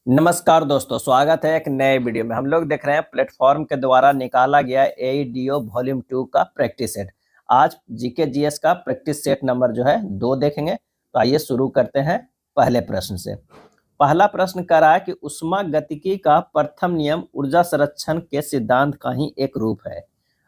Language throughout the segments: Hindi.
नमस्कार दोस्तों, स्वागत है एक नए वीडियो में। हम लोग देख रहे हैं प्लेटफॉर्म के द्वारा निकाला गया एईडीओ वॉल्यूम 2 का प्रैक्टिस सेट। आज जीके जीएस का प्रैक्टिस सेट नंबर जो है 2 देखेंगे। तो आइए शुरू करते हैं पहले प्रश्न से। पहला प्रश्न कह रहा है कि ऊष्मागतिकी का प्रथम नियम ऊर्जा संरक्षण के सिद्धांत का ही एक रूप है,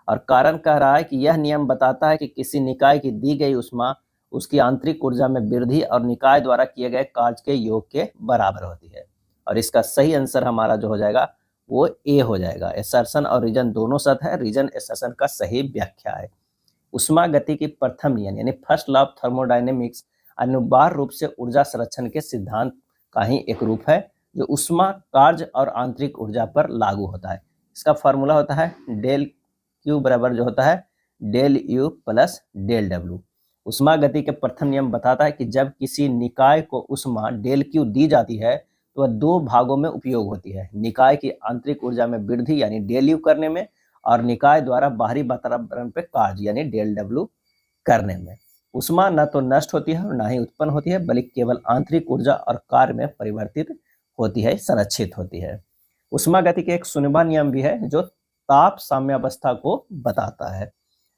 और कारण कह रहा है कि यह नियम बताता है कि किसी निकाय की दी गई ऊष्मा उसकी आंतरिक ऊर्जा में वृद्धि और निकाय द्वारा किए गए कार्य के योग के बराबर होती है। और इसका सही आंसर हमारा जो हो जाएगा वो ए हो जाएगा। एसर्शन और रीजन दोनों सत्य है। रीजन एसर्शन का सही व्याख्या है। ऊष्मागतिकी प्रथम नियम यानी फर्स्ट लॉ ऑफ थर्मोडायनेमिक्स अनिवार्य रूप से ऊर्जा संरक्षण के सिद्धांत का ही एक रूप है, जो ऊष्मा कार्य और आंतरिक ऊर्जा पर लागू होता है। इसका फॉर्मूला होता है डेल क्यू बराबर जो होता है del U plus del W. ऊष्मागति के प्रथम नियम बताता है कि जब किसी निकाय को ऊष्मा डेल क्यू दी जाती है तो वह दो भागों में उपयोग होती है, निकाय की आंतरिक ऊर्जा में वृद्धि यानी डेल यू करने में, और निकाय द्वारा बाहरी वातावरण पे कार्य यानी डेल डब्ल्यू करने में। ऊष्मा न तो नष्ट होती है और न ही उत्पन्न होती है, बल्कि केवल आंतरिक ऊर्जा और कार्य में परिवर्तित होती है, संरक्षित होती है। ऊष्मागति के एक सुनिभा नियम भी है जो ताप साम्यावस्था को बताता है।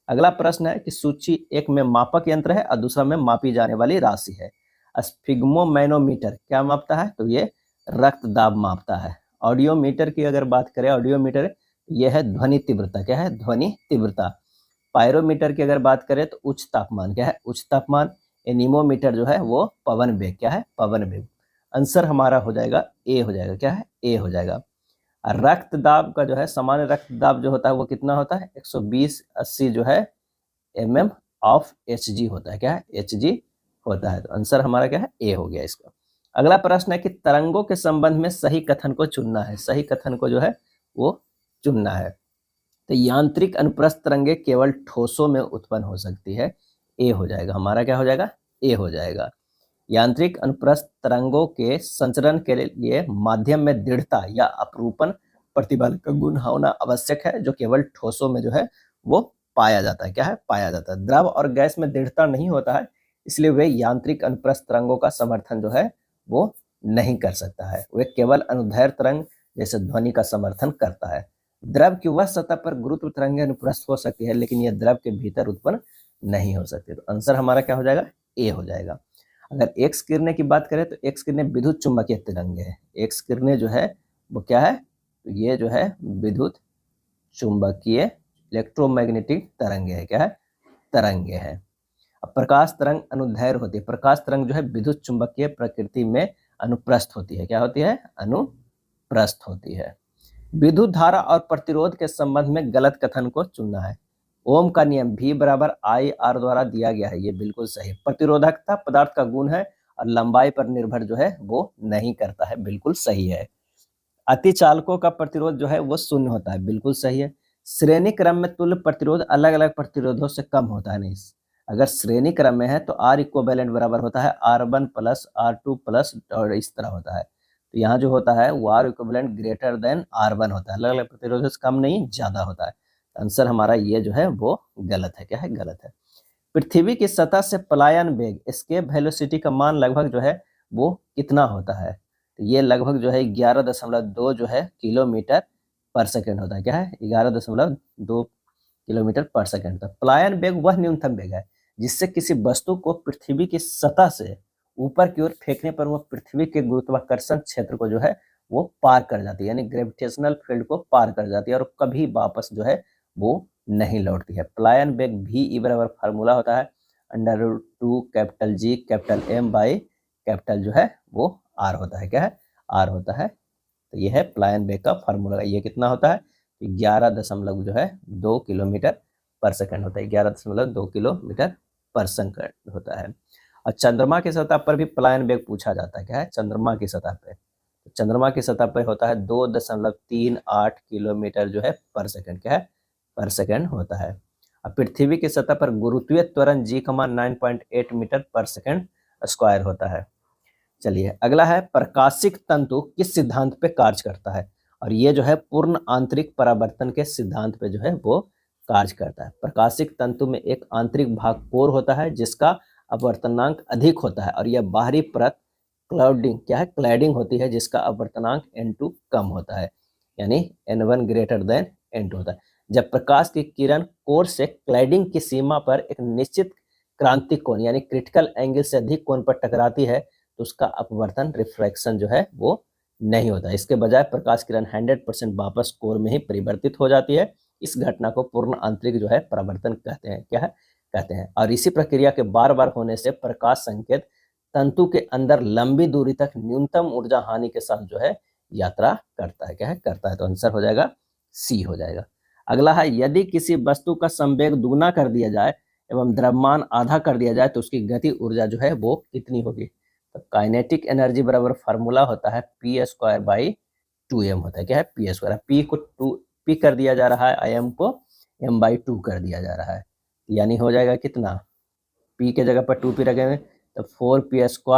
अगला प्रश्न है कि सूची एक में मापक यंत्र है और दूसरा में मापी जाने वाली राशि है। स्फिग्मोमैनोमीटर क्या मापता है? तो ये रक्त दाब मापता है। ऑडियोमीटर की अगर बात करें, ऑडियोमीटर यह है ध्वनि तीव्रता। क्या है? ध्वनि तीव्रता। पायरोमीटर की अगर बात करें तो उच्च तापमान। क्या है? उच्च तापमान। एनीमोमीटर जो है वो पवन वेग। क्या है? पवन वेग। आंसर हमारा हो जाएगा ए हो जाएगा। क्या है? ए हो जाएगा। रक्त दाब का जो है सामान्य रक्त दाब जो होता है वो कितना होता है? 120/80 जो है mm ऑफ Hg होता है। क्या है? Hg होता है। तो आंसर हमारा क्या है? ए हो गया इसका। अगला प्रश्न है कि तरंगों के संबंध में सही कथन को चुनना है। सही कथन को जो है वो चुनना है। तो यांत्रिक अनुप्रस्थ तरंगे केवल ठोसों में उत्पन्न हो सकती है। ए हो जाएगा हमारा। क्या हो जाएगा? ए हो जाएगा। यांत्रिक अनुप्रस्थ तरंगों के संचरण के लिए माध्यम में दृढ़ता या अपरूपण प्रतिबल का गुण होना आवश्यक है, जो केवल ठोसों में जो है वो पाया जाता है। क्या है? पाया जाता है। द्रव और गैस में दृढ़ता नहीं होता है, इसलिए वे यांत्रिक अनुप्रस्थ तरंगों का समर्थन जो है वो नहीं कर सकता है। वे केवल अनुदैर्ध्य तरंग जैसे ध्वनि का समर्थन करता है। द्रव की वह सतह पर गुरुत्व तरंगें अनुप्रस्थ हो सकती है, लेकिन यह द्रव के भीतर उत्पन्न नहीं हो सकती। तो आंसर हमारा क्या हो जाएगा? ए हो जाएगा। अगर एक्स किरणें की बात करें तो एक्स किरणें विद्युत चुंबकीय तरंगे हैं। एक्स किरणें जो है वो क्या है? तो ये जो है विद्युत चुंबकीय इलेक्ट्रोमैग्नेटिक तरंगे है। क्या है? तरंगे हैं। अब प्रकाश तरंग अनुदैर्ध्य होती है। प्रकाश तरंग जो है विद्युत चुंबकीय प्रकृति में अनुप्रस्थ होती है। क्या होती है? अनुप्रस्थ होती है। विद्युत धारा और प्रतिरोध के संबंध में गलत कथन को चुनना है। ओम का नियम V बराबर आई आर द्वारा दिया गया है, ये बिल्कुल सही। प्रतिरोधकता पदार्थ का गुण है और लंबाई पर निर्भर जो है वो नहीं करता है, बिल्कुल सही है। अतिचालकों का प्रतिरोध जो है वो शून्य होता है, बिल्कुल सही है। श्रेणी क्रम में तुल्य प्रतिरोध अलग अलग प्रतिरोधों से कम होता है। नहीं, अगर श्रेणी क्रम में है तो R इक्विवेलेंट बराबर होता है R1 प्लस R2 प्लस, और इस तरह होता है। तो यहाँ जो होता है वो R equivalent greater than R1 होता है। अलग अलग प्रतिरोधों से कम नहीं, ज्यादा होता है। आंसर हमारा ये जो है वो गलत है। क्या है? गलत है। पृथ्वी की सतह से पलायन वेग एस्केप वेलोसिटी का मान लगभग जो है वो कितना होता है? तो ये लगभग जो है 11.2 जो है किलोमीटर पर सेकेंड होता है। क्या है? 11.2 किलोमीटर पर सेकेंड। तो पलायन वेग वह न्यूनतम वेग है जिससे किसी वस्तु को पृथ्वी की सतह से ऊपर की ओर फेंकने पर वह पृथ्वी के गुरुत्वाकर्षण क्षेत्र को जो है वो पार कर जाती है, यानी ग्रेविटेशनल फील्ड को पार कर जाती है, और कभी वापस जो है वो नहीं लौटती है। पलायन वेग VE बराबर फार्मूला होता है √2 capital G capital M by capital जो है वो R होता है। क्या है? R होता है। तो ये है पलायन वेग का फार्मूला। ये कितना होता है? 11 जो है 2 किलोमीटर पर सेकंड होता है। 11.2 किलोमीटर पर सेकंड होता है। और चंद्रमा की सतह पर भी पलायन वेग पूछा जाता है। क्या है? चंद्रमा की सतह पे, चंद्रमा की सतह पर होता है 2.38 किलोमीटर जो है पर सेकंड। क्या है? पर सेकंड होता है। अब पृथ्वी की सतह पर गुरुत्वीय त्वरण G 9.8 मीटर पर सेकंड स्क्वायर होता है। चलिए अगला है प्रकाशिक तंतु किस सिद्धांत पे कार्य करता है? और ये जो है पूर्ण आंतरिक परावर्तन के सिद्धांत पे जो है वो कार्य करता है। प्रकाशिक तंतु में एक आंतरिक भाग कोर होता है जिसका अपवर्तनांक अधिक होता है, और यह बाहरी परत क्लाउडिंग क्या है, क्लैडिंग होती है जिसका अपवर्तनांक n2 कम होता है, यानी n1 ग्रेटर देन n2 होता है। जब प्रकाश की किरण कोर से क्लैडिंग की सीमा पर एक निश्चित क्रांतिक कोण यानी क्रिटिकल एंगल से अधिक कोण पर टकराती है तो उसका अपवर्तन रिफ्रैक्शन जो है वो नहीं होता। इसके बजाय प्रकाश किरण 100% वापस कोर में ही परिवर्तित हो जाती है। इस घटना को पूर्ण आंतरिक जो है परावर्तन कहते हैं, क्या है कहते हैं। और इसी प्रक्रिया के बार बार होने से प्रकाश संकेत तंतु के अंदर लंबी दूरी तक न्यूनतम ऊर्जा हानि के साथ जो है यात्रा करता है, क्या है करता है। तो आंसर हो जाएगा सी हो जाएगा। अगला है, यदि किसी वस्तु का संवेग दुगना कर दिया जाए एवं द्रव्यमान आधा कर दिया जाए तो उसकी गति ऊर्जा जो है वो कितनी होगी। तो काइनेटिक एनर्जी बराबर फार्मूला होता है p²/2m होता है, क्या है p²। p को 2 p कर दिया जा रहा है, im को m/2 कर दिया जा रहा है, यानी हो जाएगा कितना, p के जगह पर 2p रखेंगे तो 4p²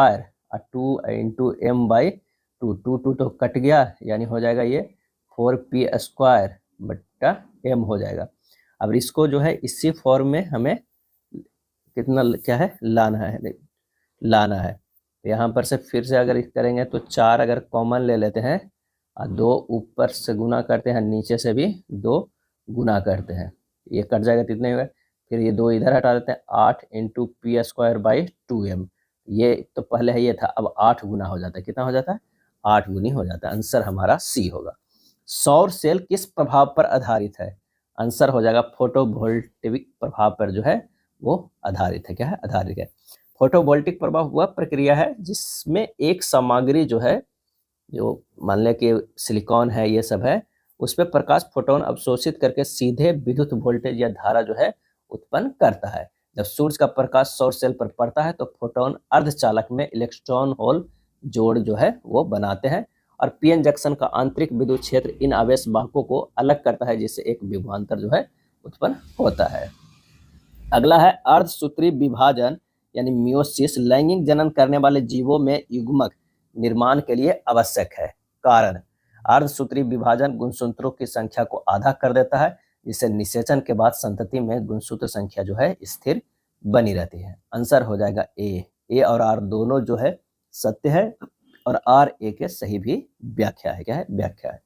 और 2 × m/2, 2 तो कट गया, यानी हो जाएगा ये 4p² m हो जाएगा। अब इसको जो है इसी फॉर्म में हमें कितना क्या है लाना है। यहाँ पर से फिर से अगर करेंगे तो 4 अगर कॉमन ले लेते हैं और 2 ऊपर से गुना करते हैं, नीचे से भी 2 गुना करते हैं, ये कट जाएगा कितने हुए। फिर ये 2 इधर हटा देते हैं, 8 × p²/2m, ये तो पहले है ये था, अब 8 गुना हो जाता है, कितना हो जाता है 8 गुनी हो जाता है। आंसर हमारा सी होगा। सौर सेल किस प्रभाव पर आधारित है। आंसर हो जाएगा फोटोवोल्टिक प्रभाव पर जो है वो आधारित है, क्या है आधारित है। फोटोवोल्टिक प्रभाव वह प्रक्रिया है जिसमें एक सामग्री जो है, जो मान लें कि सिलिकॉन है, ये सब है, उस पर प्रकाश फोटोन अवशोषित करके सीधे विद्युत वोल्टेज या धारा जो है उत्पन्न करता है। जब सूर्य का प्रकाश सौर सेल पर पड़ता है तो फोटोन अर्धचालक में इलेक्ट्रॉन होल जोड़ जो है वो बनाते हैं और पीएन जंक्शन का आंतरिक विद्युत क्षेत्र इन आवेश वाहकों को अलग करता है, जिससे एक विभवांतर जो है उत्पन्न होता है। अगला है, अर्धसूत्री विभाजन यानी मियोसिस लैंगिक जनन करने वाले जीवों में युग्मक निर्माण के लिए आवश्यक है। कारण, अर्धसूत्री विभाजन गुणसूत्रों की संख्या को आधा कर देता है, जिससे निषेचन के बाद संतति में गुणसूत्र संख्या जो है स्थिर बनी रहती है। आंसर हो जाएगा ए और आर दोनों जो है सत्य है और आर ए के सही भी व्याख्या है, क्या है व्याख्या है।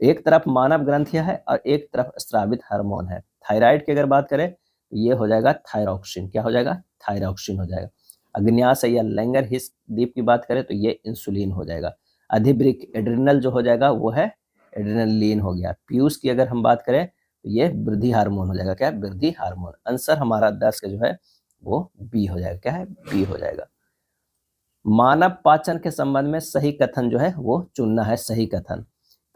एक तरफ मानव ग्रंथियां है और एक तरफ स्रावित हार्मोन है। थायराइड की अगर बात करें तो ये हो जाएगा थायरॉक्सिन, क्या हो जाएगा थायरॉक्सिन हो जाएगा। अग्न्याशय या लैंगर हिस द्वीप की बात करें तो ये इंसुलिन हो जाएगा। अधिवृक्क एड्रिनल जो हो जाएगा वो है एड्रिनलिन हो गया। पीयूष की अगर हम बात करें तो ये वृद्धि हार्मोन हो जाएगा, क्या वृद्धि हार्मोन। आंसर हमारा 10 का जो है वो बी हो जाएगा, क्या है बी हो जाएगा। मानव पाचन के संबंध में सही कथन जो है वो चुनना है, सही कथन।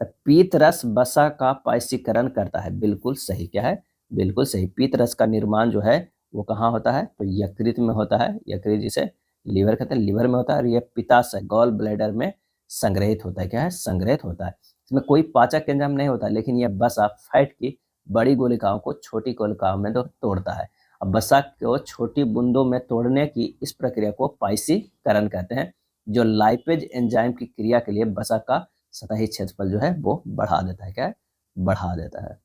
पीत रस वसा का पायसीकरण करता है, बिल्कुल सही, क्या है बिल्कुल सही। पीत रस का निर्माण जो है वो कहाँ होता है तो यकृत में होता है, यकृत जिसे लीवर कहते हैं, लीवर में होता है। और ये पित्ताशय गॉल ब्लैडर में संग्रहित होता है, क्या है संग्रहित होता है। इसमें कोई पाचक एंजाइम नहीं होता, लेकिन यह वसा फैट की बड़ी गोलिकाओं को छोटी गोलिकाओं में तो तोड़ता है। अब वसा को छोटी बूंदों में तोड़ने की इस प्रक्रिया को पायसीकरण कहते हैं, जो लाइपेज एंजाइम की क्रिया के लिए वसा का सतही क्षेत्रफल जो है वो बढ़ा देता है, क्या है बढ़ा देता है।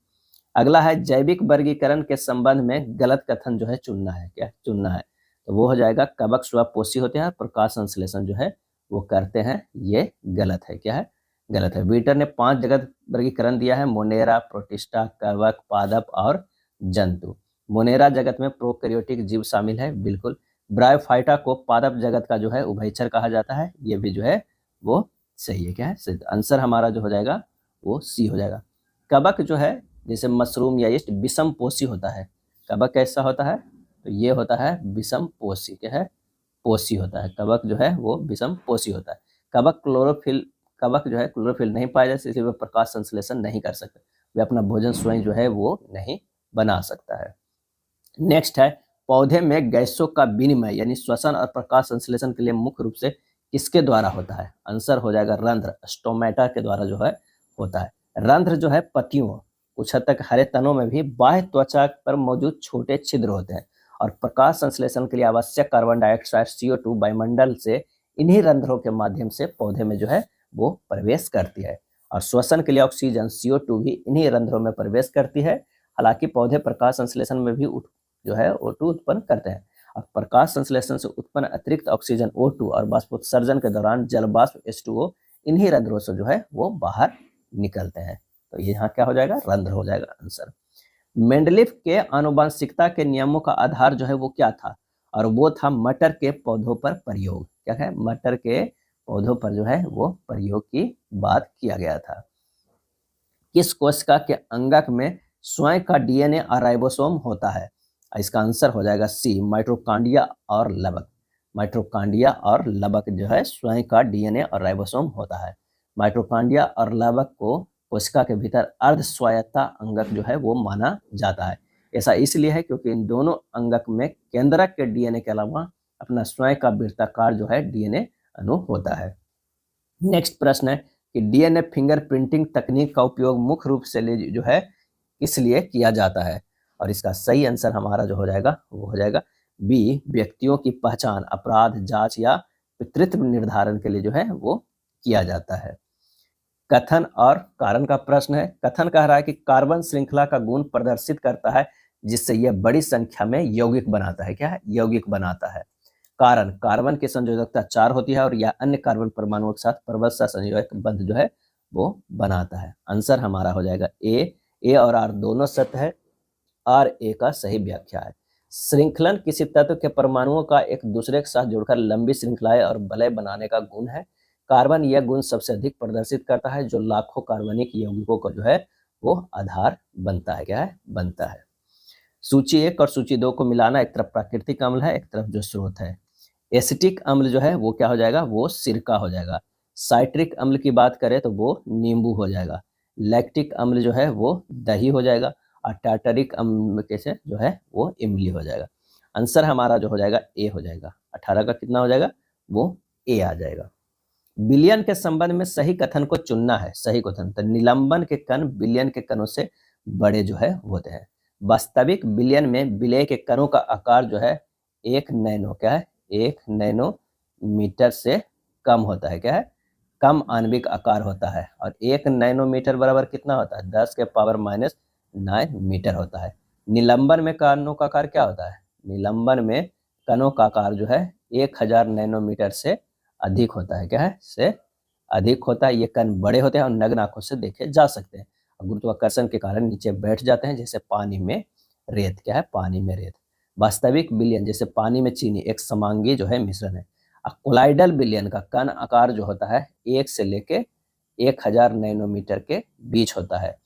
अगला है, जैविक वर्गीकरण के संबंध में गलत कथन जो है चुनना है, क्या चुनना है तो वो हो जाएगा कवक स्वपोषी होते हैं, प्रकाश संश्लेषण जो है वो करते हैं, ये गलत है, क्या है गलत है। वीटर ने 5 जगत वर्गीकरण दिया है, मोनेरा, प्रोटिस्टा, कवक, पादप और जंतु। मोनेरा जगत में प्रोकैरियोटिक जीव शामिल है, बिल्कुल। ब्रायोफाइटा को पादप जगत का जो है उभयचर कहा जाता है, ये भी जो है वो सही है, क्या है आंसर हमारा जो हो जाएगा वो सी हो जाएगा। कवक जो है जैसे मशरूम या यीस्ट विषम पोषी होता है, कवक कैसा होता है तो ये होता है विषम पोषी, क्या है पोषी होता है, कवक जो है वो विषम पोषी होता है। कवक जो है क्लोरोफिल नहीं पाया जाता, इसलिए वह प्रकाश संश्लेषण नहीं कर सकते, वे अपना भोजन स्वयं जो है वो नहीं बना सकता है। नेक्स्ट है, पौधे में गैसों का विनिमय यानी श्वसन और प्रकाश संश्लेषण के लिए मुख्य रूप से किसके द्वारा होता है। आंसर हो जाएगा रंध्र, स्टोमेटा के द्वारा जो है होता है। रंध्र जो है पत्तियों, कुछ हद तक हरे तनों में भी बाह्य त्वचा पर मौजूद छोटे छिद्र होते हैं और प्रकाश संश्लेषण के लिए आवश्यक कार्बन डाइऑक्साइड CO2 वायुमंडल से इन्हीं रंध्रों के माध्यम से पौधे में जो है वो प्रवेश करती है और श्वसन के लिए ऑक्सीजन CO2 भी इन्हीं रंध्रों में प्रवेश करती है। हालांकि पौधे प्रकाश संश्लेषण में भी जो है O2 उत्पन्न करते हैं और प्रकाश संश्लेषण से उत्पन्न अतिरिक्त ऑक्सीजन O2 और बाष्पोत्सर्जन के दौरान जल बाष्प H2O इन्हीं रंध्रों से जो है वो बाहर निकलते हैं। तो ये यहाँ क्या हो जाएगा, रंध्र हो जाएगा आंसर। मेंडलीफ के आनुवंशिकता के नियमों का आधार जो है वो क्या था, और वो था मटर के पौधों पर प्रयोग। क्या है, मटर के पौधों पर जो है वो प्रयोग की बात किया गया था। किस कोशिका के अंगक में स्वयं का डीएनए और राइबोसोम होता है? इसका आंसर हो जाएगा सी, माइटोकॉन्ड्रिया और लवक। माइटोकॉन्ड्रिया और लवक जो है स्वयं का डीएनए और राइबोसोम होता है। माइटोकॉन्ड्रिया और लवक को कोशिका के भीतर अर्ध स्वायत्ता अंगक जो है वो माना जाता है। ऐसा इसलिए है क्योंकि इन दोनों अंगक में केंद्रक के डीएनए के अलावा अपना स्वयं का वृत्ताकार जो है डीएनए अणु होता है। नेक्स्ट प्रश्न है कि डीएनए फिंगरप्रिंटिंग तकनीक का उपयोग मुख्य रूप से जो है किस लिए किया जाता है? और इसका सही आंसर हमारा जो हो जाएगा वो हो जाएगा बी, व्यक्तियों की पहचान, अपराध जांच या पितृत्व निर्धारण के लिए जो है वो किया जाता है। कथन और कारण का प्रश्न है। कथन कह रहा है कि कार्बन श्रृंखला का गुण प्रदर्शित करता है जिससे यह बड़ी संख्या में यौगिक बनाता है। क्या है, यौगिक बनाता है। कारण, कार्बन की संयोजकता 4 होती है और यह अन्य कार्बन परमाणुओं के साथ प्रबल संयोजक बंध जो है वो बनाता है। आंसर हमारा हो जाएगा ए और आर दोनों सत्य है, आर ए का सही व्याख्या है। श्रृंखलन किसी तत्व के परमाणुओं का एक दूसरे के साथ जुड़कर लंबी श्रृंखलाएं और वलय बनाने का गुण है। कार्बन यह गुण सबसे अधिक प्रदर्शित करता है जो लाखों कार्बनिक यौगिकों को जो है वो आधार बनता है। क्या है, बनता है। सूची 1 और सूची 2 को मिलाना, एक तरफ प्राकृतिक अम्ल है, एक तरफ जो स्रोत है। एसिटिक अम्ल जो है वो क्या हो जाएगा, वो सिरका हो जाएगा। साइट्रिक अम्ल की बात करें तो वो नींबू हो जाएगा। लैक्टिक अम्ल जो है वो दही हो जाएगा और टार्टरिक अम्ल कैसे जो है वो इमली हो जाएगा। आंसर हमारा जो हो जाएगा ए हो जाएगा। 18 का कितना हो जाएगा, वो ए आ जाएगा। विलयन के संबंध में सही कथन को चुनना है। सही कथन, तो निलंबन के कण विलयन के कणों से बड़े जो है होते हैं। वास्तविक विलयन में विलय के कणों का आकार जो है 1 नैनो, क्या है, 1 नैनोमीटर से कम होता है। क्या है, कम आणविक आकार होता है। और 1 नैनोमीटर बराबर कितना होता है, 10 के पावर -9 मीटर होता है। निलंबन में कणों का आकार क्या होता है, निलंबन में कणों का आकार जो है 1000 नैनोमीटर से अधिक होता है। क्या है, से अधिक होता है। ये कण बड़े होते हैं और नग्न आंखों से देखे जा सकते हैं। गुरुत्वाकर्षण के कारण नीचे बैठ जाते हैं जैसे पानी में रेत। क्या है, पानी में रेत। वास्तविक विलयन जैसे पानी में चीनी एक समांगी जो है मिश्रण है। कोलाइडल विलयन का कण आकार जो होता है 1 से लेके 1000 नैनोमीटर के बीच होता है।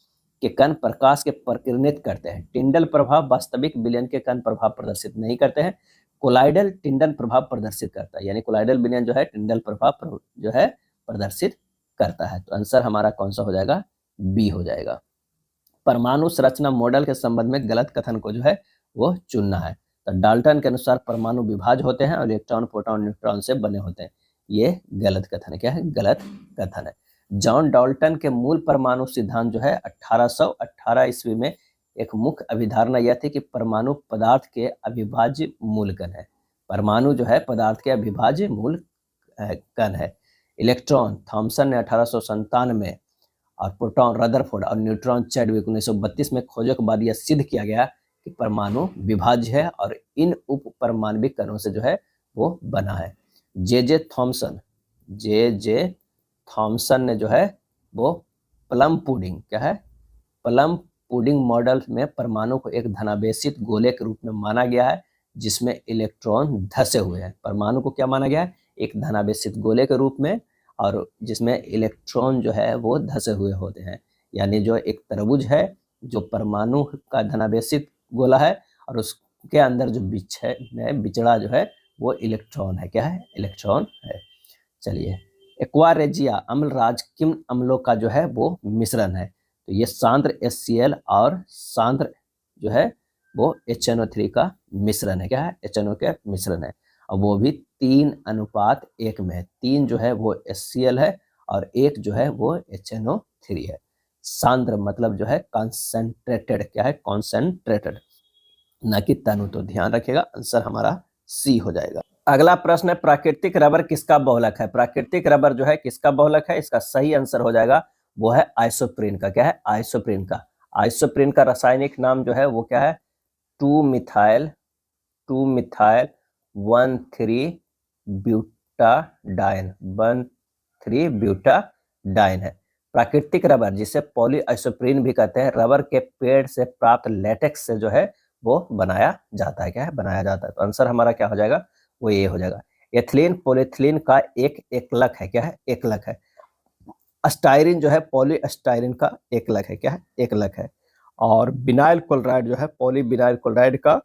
कि कण प्रकाश के प्रकिरणित करते हैं। टिंडल प्रभाव वास्तविक विलयन के कण प्रभाव प्रदर्शित नहीं करते हैं। कोलाइडल टिंडल प्रभाव प्रदर्शित करता है, यानी कोलाइडल विलयन जो है टिंडल प्रभाव जो है प्रदर्शित करता है। तो आंसर हमारा कौन सा हो जाएगा, बी हो जाएगा। परमाणु संरचना मॉडल के संबंध में गलत कथन को जो है वो चुनना है। तो डाल्टन के अनुसार परमाणु विभाज्य होते हैं और इलेक्ट्रॉन प्रोटॉन न्यूट्रॉन से बने होते हैं। ये गलत कथन है। क्या है, गलत कथन है। जॉन डाल्टन के मूल परमाणु सिद्धांत जो है 1818 ईस्वी में एक मुख्य अभिधारणा यह थी कि परमाणु पदार्थ के अविभाज्य मूल कण है। परमाणु जो है पदार्थ के अविभाज्य मूल कण है। इलेक्ट्रॉन थॉमसन ने 1897 में और प्रोटॉन रदरफोर्ड और न्यूट्रॉन चैडविक 1932 में खोजों के बाद यह सिद्ध किया गया कि परमाणु विभाज्य है और इन उप परमाणविक कणों से जो है वो बना है। जे थॉमसन ने जो है वो प्लम पुडिंग, क्या है, प्लम पुडिंग मॉडल में परमाणु को एक धनावेशित गोले के रूप में माना गया है जिसमें इलेक्ट्रॉन धसे हुए हैं। परमाणु को क्या माना गया है, एक धनावेशित गोले के रूप में, और जिसमें इलेक्ट्रॉन जो है वो धसे हुए होते हैं। यानी जो एक तरबूज है जो परमाणु का धनावेशित गोला है और उसके अंदर जो बिचड़ा जो है वो इलेक्ट्रॉन है। क्या है, इलेक्ट्रॉन है। चलिए, एक्वारेजिया अम्ल राज किन अम्लों का जो है वो मिश्रण है? तो ये सांद्र HCl और सांद्र जो है वो HNO3 का मिश्रण है। क्या है, HNO का मिश्रण है और वो भी 3:1 में है। 3 जो है वो HCl है और 1 जो है वो HNO3 है। सांद्र मतलब जो है कॉन्सेंट्रेटेड। क्या है, कॉन्सेंट्रेटेड, ना कि तनु। तो ध्यान रखिएगा, आंसर हमारा सी हो जाएगा। अगला प्रश्न है, प्राकृतिक रबर किसका बहुलक है? प्राकृतिक रबर जो है किसका बहुलक है? इसका सही आंसर हो जाएगा वो है आइसोप्रीन का। क्या है, आइसोप्रीन का। आइसोप्रीन का रासायनिक नाम जो है वो क्या है, 2 मिथाइल 1,3-ब्यूटाडाइन, 1,3-ब्यूटाडाइन है। प्राकृतिक रबर जिसे पॉलीआइसोप्रीन भी कहते हैं, रबर के पेड़ से प्राप्त लेटेक्स से जो है वो बनाया जाता है। क्या है? बनाया जाता है। तो आंसर हमारा क्या हो जाएगा? वो ये हो जाएगा। एथिलीन पॉलीथिलीन का एक एकलक है। क्या है? एकलक है। स्टाइरिन जो है पॉलीस्टाइरिन का एकलक है। क्या है? एकलक है। और विनाइल क्लोराइड जो है पॉलीविनाइल क्लोराइड का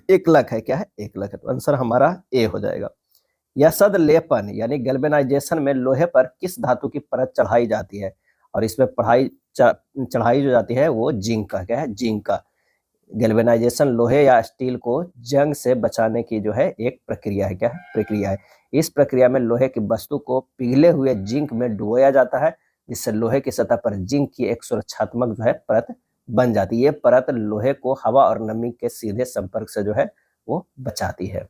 एकलक है। क्या है? एकलक है। तो आंसर हमारा ए हो जाएगा। यसद लेपन यानी गैल्वेनाइजेशन में लोहे पर किस धातु की परत चढ़ाई जाती है? और इसमें चढ़ाई जो जाती है वो जिंक का। क्या है? जिंक का। गैल्वेनाइजेशन लोहे या स्टील को जंग से बचाने की जो है एक प्रक्रिया है। क्या है? प्रक्रिया है। इस प्रक्रिया में लोहे की वस्तु को पिघले हुए जिंक में डुबोया जाता है, जिससे लोहे की सतह पर जिंक की एक सुरक्षात्मक जो है परत बन जाती है। ये परत लोहे को हवा और नमी के सीधे संपर्क से जो है वो बचाती है।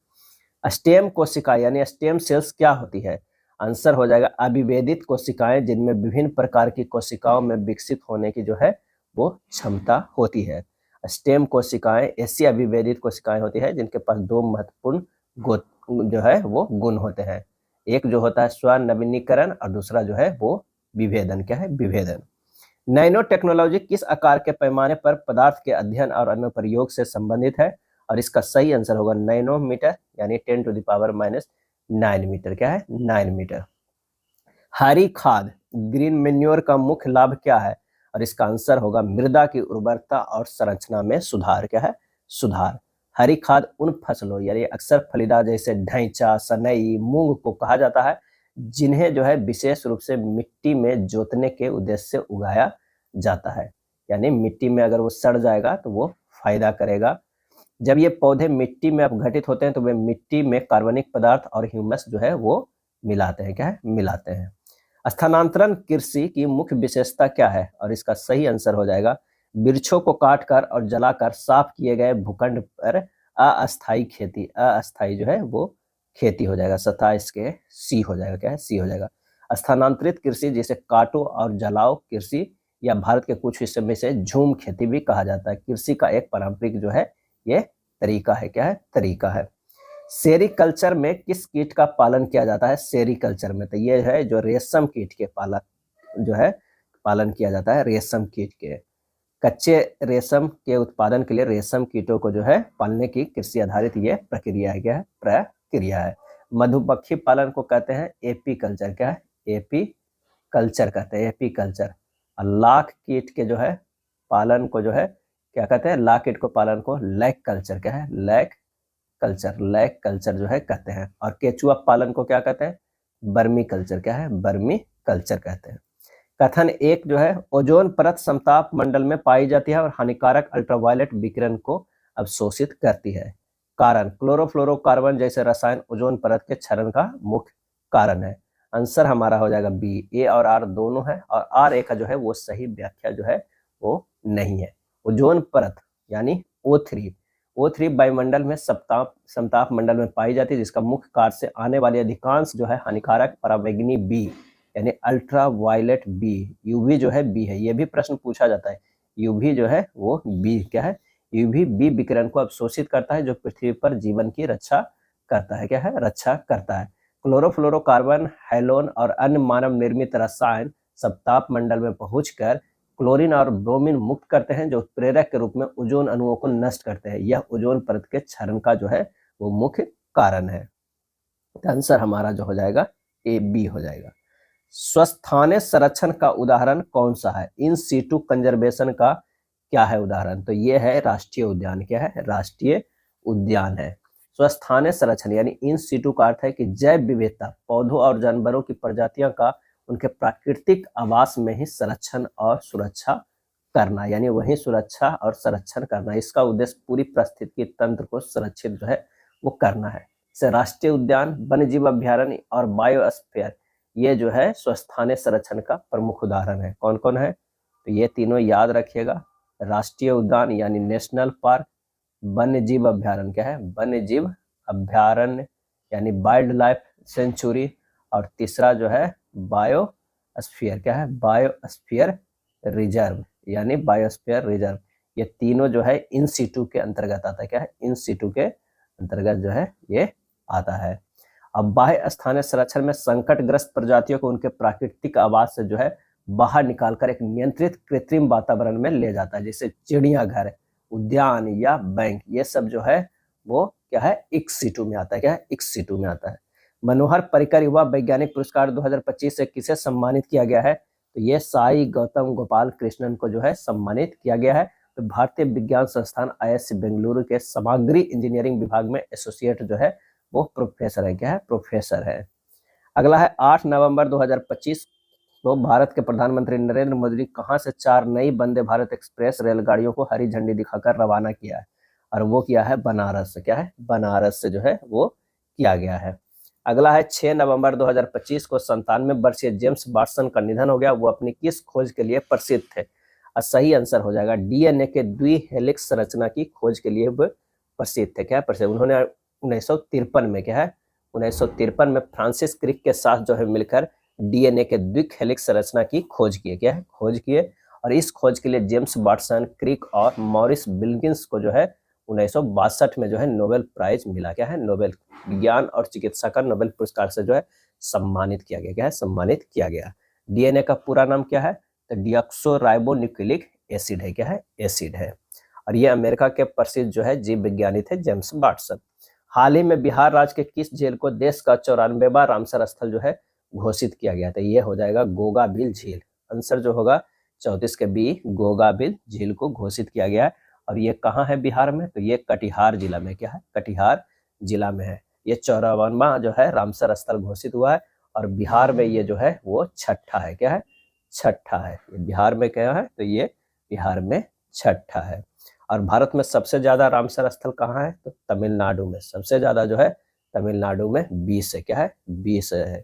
स्टेम कोशिका यानी स्टेम सेल्स क्या होती है? आंसर हो जाएगा अविभेदित कोशिकाएं, जिनमें विभिन्न प्रकार की कोशिकाओं में विकसित होने की जो है वो क्षमता होती है। स्टेम कोशिकाएं ऐसी अविभेदित कोशिकाएं होती है जिनके पास दो महत्वपूर्ण जो है वो गुण होते हैं। एक जो होता है स्वनवीनीकरण और दूसरा जो है वो विभेदन। क्या है? विभेदन। नैनो टेक्नोलॉजी किस आकार के पैमाने पर पदार्थ के अध्ययन और अनुप्रयोग से संबंधित है? और इसका सही आंसर होगा नैनोमीटर यानी 10⁻⁹ मीटर। क्या है? 9 मीटर। हरी खाद ग्रीन मेन्योर का मुख्य लाभ क्या है? और इसका आंसर होगा मृदा की उर्वरता और संरचना में सुधार। क्या है? सुधार। हरी खाद उन फसलों यानी अक्सर फलीदार जैसे ढैंचा, सनई, मूंग को कहा जाता है, जिन्हें जो है विशेष रूप से मिट्टी में जोतने के उद्देश्य से उगाया जाता है। यानी मिट्टी में अगर वो सड़ जाएगा तो वो फायदा करेगा। जब ये पौधे मिट्टी में अपघटित होते हैं तो वे मिट्टी में कार्बनिक पदार्थ और ह्यूमस जो है वो मिलाते हैं। क्या है? मिलाते हैं। स्थानांतरण कृषि की मुख्य विशेषता क्या है? और इसका सही आंसर हो जाएगा वृक्षों को काटकर और जलाकर साफ किए गए भूखंड पर अस्थायी खेती, अस्थायी जो है वो खेती हो जाएगा। 27 के सी हो जाएगा। क्या है? सी हो जाएगा। स्थानांतरित कृषि जिसे काटो और जलाओ कृषि या भारत के कुछ हिस्से में से झूम खेती भी कहा जाता है। कृषि का एक पारंपरिक जो है ये तरीका है। क्या है? तरीका है। सेरीकल्चर में किस कीट का पालन किया जाता है? सेरीकल्चर में तो ये है जो रेशम कीट के जो है पालन किया जाता है। रेशम कीट के कच्चे रेशम के उत्पादन के लिए रेशम कीटों को जो है पालने की कृषि आधारित ये प्रक्रिया है। क्या है? प्रक्रिया है। मधुमक्खी पालन को कहते हैं एपी कल्चर। क्या है? एपी कल्चर कहते हैं। AP culture. और लाख कीट के जो है पालन को जो है क्या कहते हैं? लाख कीट को पालन को लैक कल्चर। क्या है? Lack culture. लैक कल्चर जो है कहते हैं। और केचुआ पालन को क्या कहते हैं? बर्मी कल्चर। क्या है? बर्मी कल्चर कहते हैं। कथन एक जो है ओजोन परत समताप मंडल में पाई जाती है और हानिकारक अल्ट्रावायलेट विकिरण को अवशोषित करती है। कारण क्लोरोफ्लोरोकार्बन जैसे रसायन ओजोन परत के क्षरण का मुख्य कारण है। आंसर हमारा हो जाएगा बी। ए और आर दोनों है और आर ए का जो है वो सही व्याख्या जो है वो नहीं है। ओजोन परत यानी O3 वायुमंडल में समताप मंडल में पाई जाती है, जिसका मुख्य कार्य से आने वाली अधिकांश जो है हानिकारक पराबैंगनी बी यानी अल्ट्रा वायलेट बी, यूवी जो है बी है। ये भी प्रश्न पूछा जाता है। यूवी जो है वो बी क्या है? यूवी बी विकिरण को अवशोषित करता है जो पृथ्वी पर जीवन की रक्षा करता है। क्या है? रक्षा करता है। क्लोरोफ्लोरोकार्बन, हैलोन और अन्य मानव निर्मित रसायन समताप मंडल में पहुंचकर क्लोरीन और ब्रोमीन मुक्त करते हैं, जो प्रेरक के रूप में ओजोन अणुओं को नष्ट करते हैं। यह ओजोन परत के क्षरण का जो है वो मुख्य कारण है। आंसर हमारा जो हो जाएगा ए बी हो जाएगा। स्वस्थानीय संरक्षण का उदाहरण कौन सा है? इन सीटू कंजर्वेशन का क्या है उदाहरण? तो ये है राष्ट्रीय उद्यान। क्या है? राष्ट्रीय उद्यान है। स्वस्थानीय संरक्षण यानी इन सीटू का अर्थ है कि जैव विविधता, पौधों और जानवरों की प्रजातियों का उनके प्राकृतिक आवास में ही संरक्षण और सुरक्षा करना, यानी वही सुरक्षा और संरक्षण करना। इसका उद्देश्य पूरी पारिस्थितिकी तंत्र को सुरक्षित जो है वो करना है। जैसे राष्ट्रीय उद्यान, वन्य जीव अभ्यारण्य और बायोस्फीयर, ये जो है स्वस्थानीय संरक्षण का प्रमुख उदाहरण है। कौन कौन है? तो ये तीनों याद रखिएगा। राष्ट्रीय उद्यान यानी नेशनल पार्क, वन्य जीव अभ्यारण्य क्या है? वन्य जीव अभ्यारण्य यानी वाइल्ड लाइफ सेंचुरी, और तीसरा जो है बायोस्फीयर। क्या है? बायोस्फीयर रिजर्व यानी बायोस्फीयर रिजर्व। ये तीनों जो है इन सीटू के अंतर्गत आता है। क्या है? इन सीटू के अंतर्गत जो है ये आता है। अब बाह्य स्थानीय संरक्षण में संकटग्रस्त प्रजातियों को उनके प्राकृतिक आवास से जो है बाहर निकालकर एक नियंत्रित कृत्रिम वातावरण में ले जाता है, जैसे चिड़ियाघर, उद्यान या बैंक। ये सब जो है वो क्या है, इक्स सीटू में आता है। क्या है, इक्स सीटू में आता है। मनोहर पर्रिकर युवा वैज्ञानिक पुरस्कार 2025 से किसे सम्मानित किया गया है? तो ये साई गौतम गोपाल कृष्णन को जो है सम्मानित किया गया है। तो भारतीय विज्ञान संस्थान IISc बेंगलुरु के सामग्री इंजीनियरिंग विभाग में एसोसिएट जो है वो प्रोफेसर है। क्या है, प्रोफेसर है। अगला है 8 नवंबर 2025 को भारत के प्रधानमंत्री नरेंद्र मोदी कहां से 4 नई वंदे भारत एक्सप्रेस रेलगाड़ियों को हरी झंडी दिखाकर रवाना किया है? और वो किया है बनारस से। क्या है, बनारस से जो है वो किया गया है। अगला है 6 नवंबर 2025 को 97 वर्षीय जेम्स वाटसन का निधन हो गया। वो अपनी किस खोज के लिए प्रसिद्ध थे? और सही आंसर हो जाएगा DNA के द्विहेलिक्स संरचना की खोज के लिए वो प्रसिद्ध थे। क्या है, प्रसिद्ध। उन्होंने 1953 में, क्या है, 1953 में फ्रांसिस क्रिक के साथ जो है मिलकर DNA के द्विहेलिक्स संरचना की खोज किए। क्या है, खोज किए। और इस खोज के लिए जेम्स वाटसन, क्रिक और मॉरिस विल्किंस को जो है 1962 में जो है नोबेल प्राइज मिला। क्या है, नोबेल विज्ञान और चिकित्सा का नोबेल पुरस्कार से जो है सम्मानित किया गया। क्या है, सम्मानित किया गया। DNA का पूरा नाम क्या है? तो डिऑक्सोराइबोन्यूक्लिक एसिड है। क्या है, एसिड है। और ये अमेरिका के प्रसिद्ध जो है जीव विज्ञानी थे जेम्स वाटसन। हाल ही में बिहार राज्य के किस झील को देश का 94वां रामसर स्थल जो है घोषित किया गया था? ये हो जाएगा गोगाबिल झील। आंसर जो होगा 34 के बी, गोगाबिल झील को घोषित किया गया है। और ये कहाँ है बिहार में? तो ये कटिहार जिला में। क्या है, कटिहार जिला में है। ये 54वां जो है रामसर स्थल घोषित हुआ है। और बिहार में ये जो है वो छठा है। क्या है, छठा है। ये बिहार में क्या है? तो ये बिहार में छठा है। और भारत में सबसे ज्यादा रामसर स्थल कहाँ है? तो तमिलनाडु में सबसे ज्यादा जो है तमिलनाडु में 20 है। क्या है, 20 है।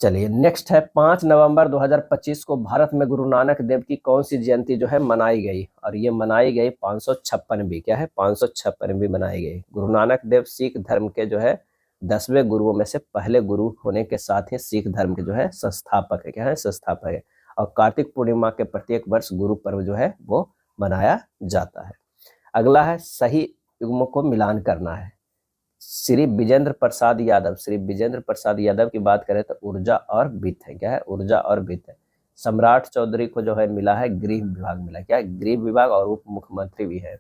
चलिए नेक्स्ट है 5 नवंबर 2025 को भारत में गुरु नानक देव की कौन सी जयंती जो है मनाई गई? और ये मनाई गई 556वीं। क्या है, 556वीं मनाई गई। गुरु नानक देव सिख धर्म के जो है 10वें गुरुओं में से पहले गुरु होने के साथ ही सिख धर्म के जो है संस्थापक है। क्या है, संस्थापक है। और कार्तिक पूर्णिमा के प्रत्येक वर्ष गुरु पर्व जो है वो मनाया जाता है। अगला है सही युग्मों को मिलान करना है। श्री विजेंद्र प्रसाद यादव, श्री विजेंद्र प्रसाद यादव की बात करें तो ऊर्जा और वित्त है। क्या है, ऊर्जा और वित्त है। सम्राट चौधरी को जो है मिला है गृह विभाग मिला। क्या है, गृह विभाग और उप मुख्यमंत्री भी है।